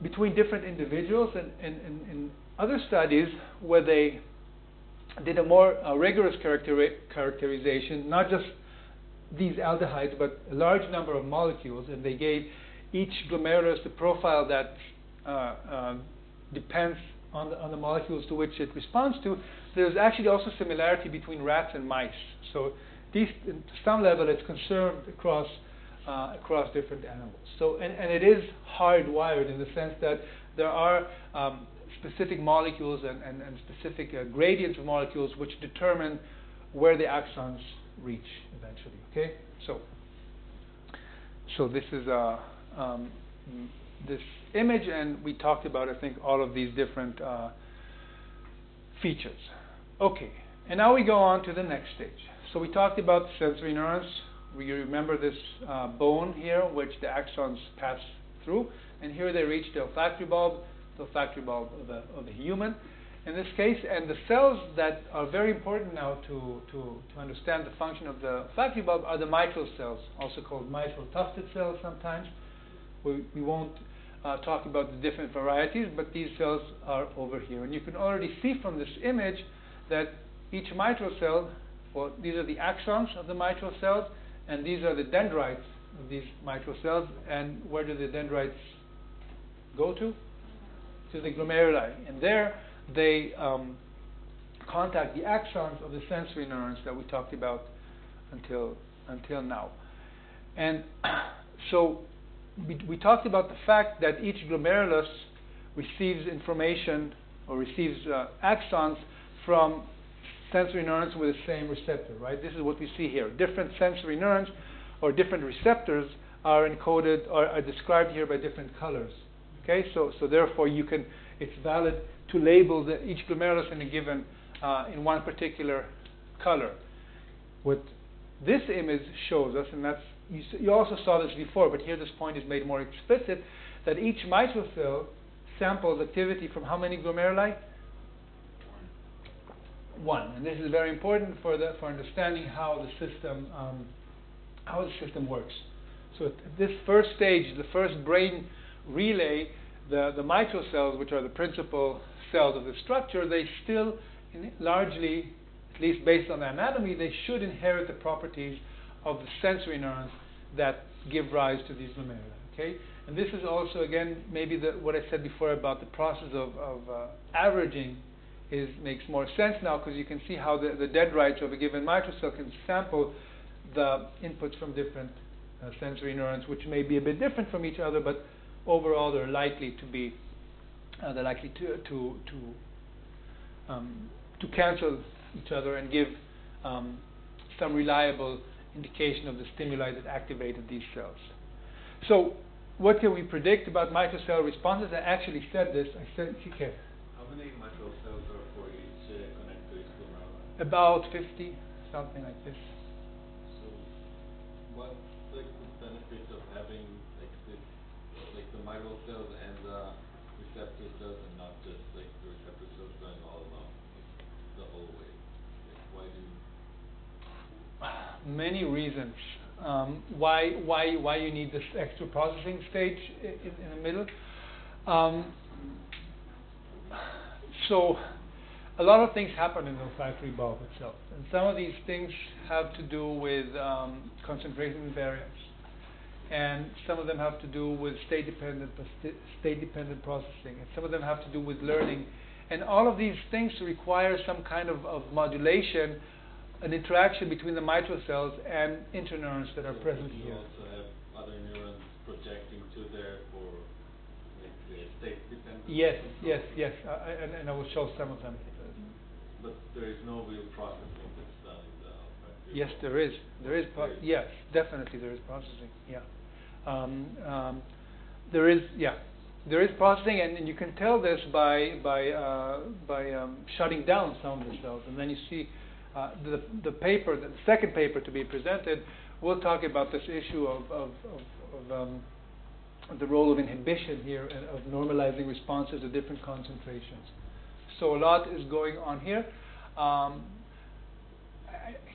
between different individuals, and in other studies where they did a more rigorous characterization, not just these aldehydes, but a large number of molecules, and they gave each glomerulus the profile that depends on the molecules to which it responds to. There's actually also similarity between rats and mice. So these, to some level, it's conserved across different animals. So and it is hardwired in the sense that there are specific molecules and specific gradients of molecules which determine where the axons reach eventually. Okay, so this is this image, and we talked about, I think, all of these different features. Okay, and now we go on to the next stage. So we talked about the sensory neurons. We remember this bone here, which the axons pass through, and here they reach the olfactory bulb of the human, in this case. And the cells that are very important now to understand the function of the olfactory bulb are the mitral cells, also called mitral tufted cells sometimes. We won't talk about the different varieties, but these cells are over here. And you can already see from this image that each mitral cell, well, these are the axons of the mitral cells, and these are the dendrites of these mitral cells. And where do the dendrites go to? To the glomeruli. And there they contact the axons of the sensory neurons that we talked about until now. And so we talked about the fact that each glomerulus receives information or receives axons from sensory neurons with the same receptor, right? This is what we see here. Different sensory neurons or different receptors are encoded or are described here by different colors. Okay, so therefore it's valid to label each glomerulus in a given in one particular color. What this image shows us, and that's you also saw this before, but here this point is made more explicit, that each mitral cell samples activity from how many glomeruli? One. And this is very important for understanding how the system works. So at this first stage, the first brain relay, the mitral cells, which are the principal cells of the structure, they still largely, at least based on the anatomy, they should inherit the properties of the sensory neurons that give rise to these glomeruli. Okay, and this is also, again, maybe what I said before about the process of averaging makes more sense now, because you can see how the dendrites of a given mitral cell can sample the inputs from different sensory neurons, which may be a bit different from each other, but overall they're likely to cancel each other and give some reliable indication of the stimuli that activated these cells. So what can we predict about mitral cell responses? I actually said this. I said, okay. How many mitral cells are for each connected to each glomeruli? About 50, something like this. So what's like the benefit of having like this, like the mitral cells and the receptor cells, and not just like the receptor cells going all along the whole way? Like why do? Many reasons why you need this extra processing stage in the middle. So a lot of things happen in the olfactory bulb itself, and some of these things have to do with concentration variance, and some of them have to do with state-dependent processing, and some of them have to do with learning, and all of these things require some kind of modulation, an interaction between the mitral cells and interneurons that are present here. You also have other neurons projecting to there for like the state-dependent. Yes. And I will show some of them. But there is no real processing that's done in the olfactory. Yes, there is. Yes, definitely there is processing. Yeah. There is processing, and you can tell this by shutting down some of the cells, and then you see. The second paper to be presented, will talk about this issue of the role of inhibition here and of normalizing responses to different concentrations. So a lot is going on here.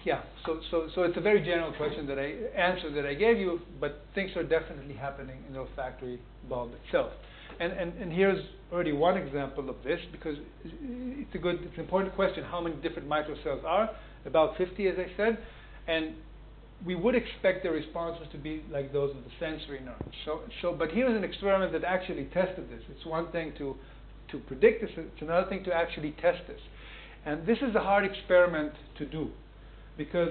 yeah, so it's a very general question that answer that I gave you, but things are definitely happening in the olfactory bulb itself. And here's already one example of this, because it's an important question, how many different mitral cells are? About 50, as I said, and we would expect the responses to be like those of the sensory neurons. But here's an experiment that actually tested this. It's one thing to predict this, it's another thing to actually test this. And this is a hard experiment to do, because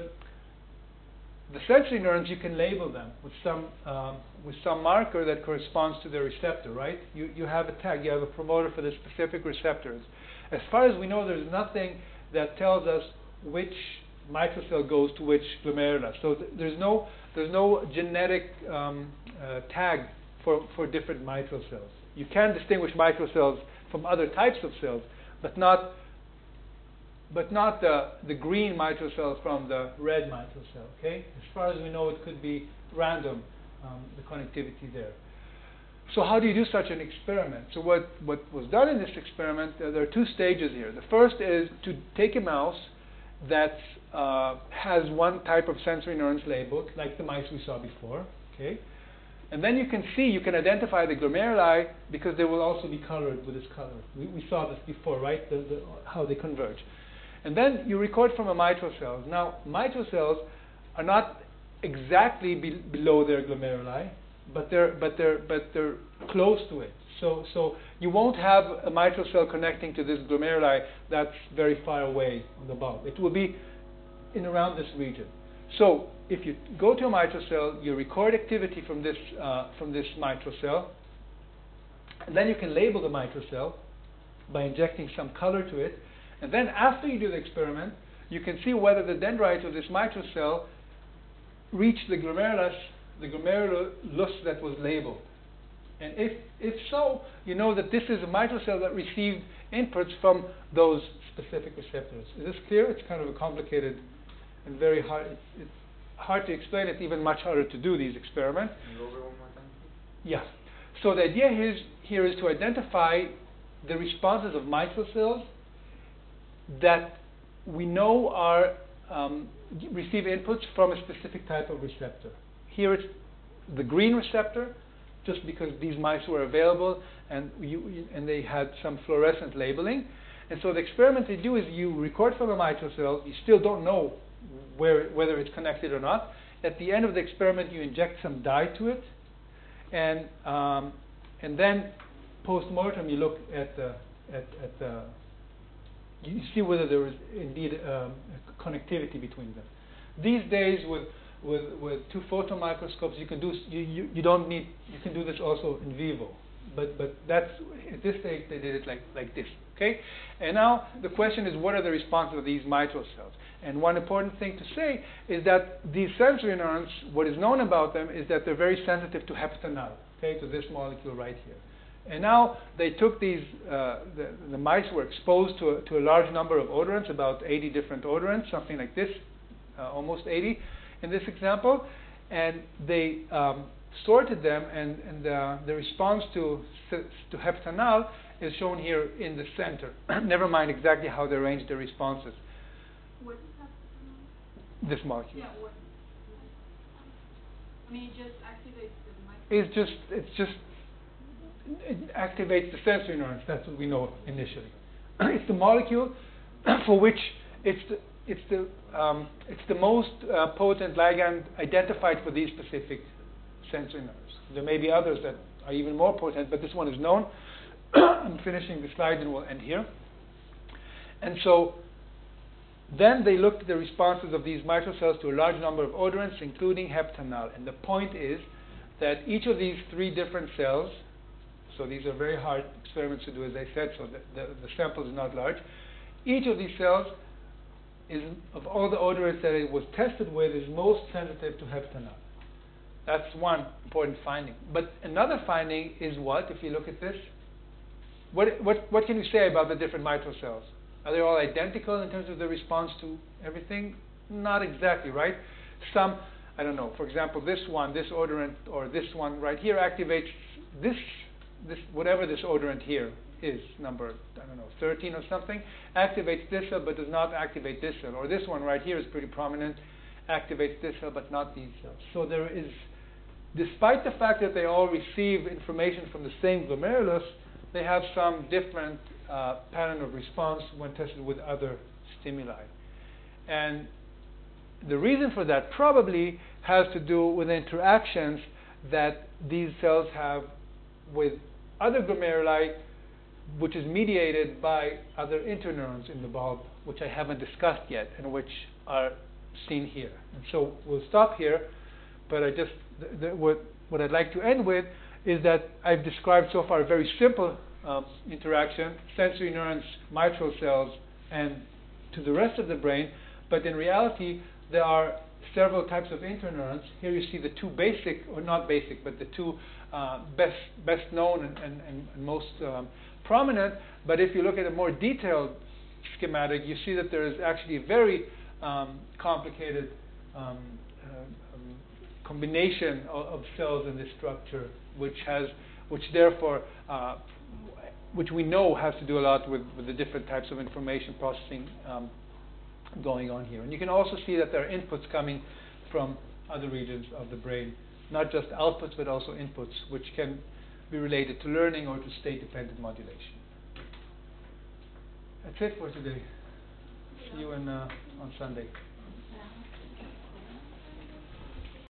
the sensory neurons, you can label them with some marker that corresponds to the receptor, right? You have a tag, you have a promoter for the specific receptors. As far as we know, there's nothing that tells us which mitral cell goes to which glomerula. So there's no genetic tag for different mitral cells. You can distinguish mitral cells from other types of cells, but not the green mitral cell from the red mitral cell, okay? As far as we know, it could be random, the connectivity there. So how do you do such an experiment? So what was done in this experiment, there are two stages here. The first is to take a mouse that has one type of sensory neurons labeled, like the mice we saw before, okay? And then you can identify the glomeruli, because they will also be colored with this color. We saw this before, right? How they converge. And then you record from a mitral cell. Now, mitral cells are not exactly below their glomeruli, but they're close to it. So you won't have a mitral cell connecting to this glomeruli that's very far away on the bulb. It will be in around this region. So if you go to a mitral cell, you record activity from this mitral cell, and then you can label the mitral cell by injecting some color to it. And then after you do the experiment, you can see whether the dendrites of this mitral cell reach the glomerulus that was labeled. And if so, you know that this is a mitral cell that received inputs from those specific receptors. Is this clear? It's kind of a complicated and very hard. It's hard to explain. It's even much harder to do these experiments. Can you go over one more time? Yeah. So the idea here is to identify the responses of mitral cells that we know are receive inputs from a specific type of receptor. Here it's the green receptor, just because these mice were available and they had some fluorescent labeling. And so the experiment they do is you record from a mitral cell. You still don't know whether it's connected or not. At the end of the experiment, you inject some dye to it, and then post-mortem you look at the you see whether there is indeed a connectivity between them. These days, with two photon microscopes, you can do you can do this also in vivo. But that's at this stage they did it like this. Okay. And now the question is, what are the responses of these mitral cells? And one important thing to say is that these sensory neurons, what is known about them is that they're very sensitive to heptanal. Okay, to this molecule right here. And now they took these, the mice were exposed to a large number of odorants, about 80 different odorants, something like this, almost 80 in this example, and they sorted them, and the response to heptanal is shown here in the center. Never mind exactly how they arranged their responses. What is heptanal? This molecule. Yeah, what? I mean, it just activates the micro. It activates the sensory neurons. That's what we know initially. It's the molecule for which it's the most potent ligand identified for these specific sensory nerves. There may be others that are even more potent, but this one is known. I'm finishing the slide and we'll end here. And so then they looked at the responses of these mitral cells to a large number of odorants, including heptanal. And the point is that each of these three different cells, so these are very hard experiments to do, as I said, so the sample is not large. Each of these cells is, of all the odorants that it was tested with, is most sensitive to heptanal. That's one important finding. But another finding is what, if you look at this? What can you say about the different mitral cells? Are they all identical in terms of the response to everything? Not exactly, right? Some, I don't know, for example, this one, this odorant, or this one right here activates this whatever this odorant here is, number, I don't know, 13 or something, activates this cell but does not activate this cell. Or this one right here is pretty prominent, activates this cell but not these cells. So there is, despite the fact that they all receive information from the same glomerulus, they have some different pattern of response when tested with other stimuli. And the reason for that probably has to do with interactions that these cells have with other glomeruli, which is mediated by other interneurons in the bulb, which I haven't discussed yet, and which are seen here. And so we'll stop here, but I just, what I'd like to end with is that I've described so far a very simple interaction, sensory neurons, mitral cells, and to the rest of the brain, but in reality there are several types of interneurons. Here you see the two basic, or not basic, but the two best known and most prominent. But if you look at a more detailed schematic, you see that there is actually a very complicated combination of cells in this structure, which therefore which we know has to do a lot with the different types of information processing going on here. And you can also see that there are inputs coming from other regions of the brain, not just outputs but also inputs, which can be related to learning or to state-dependent modulation. That's it for today. See you on Sunday.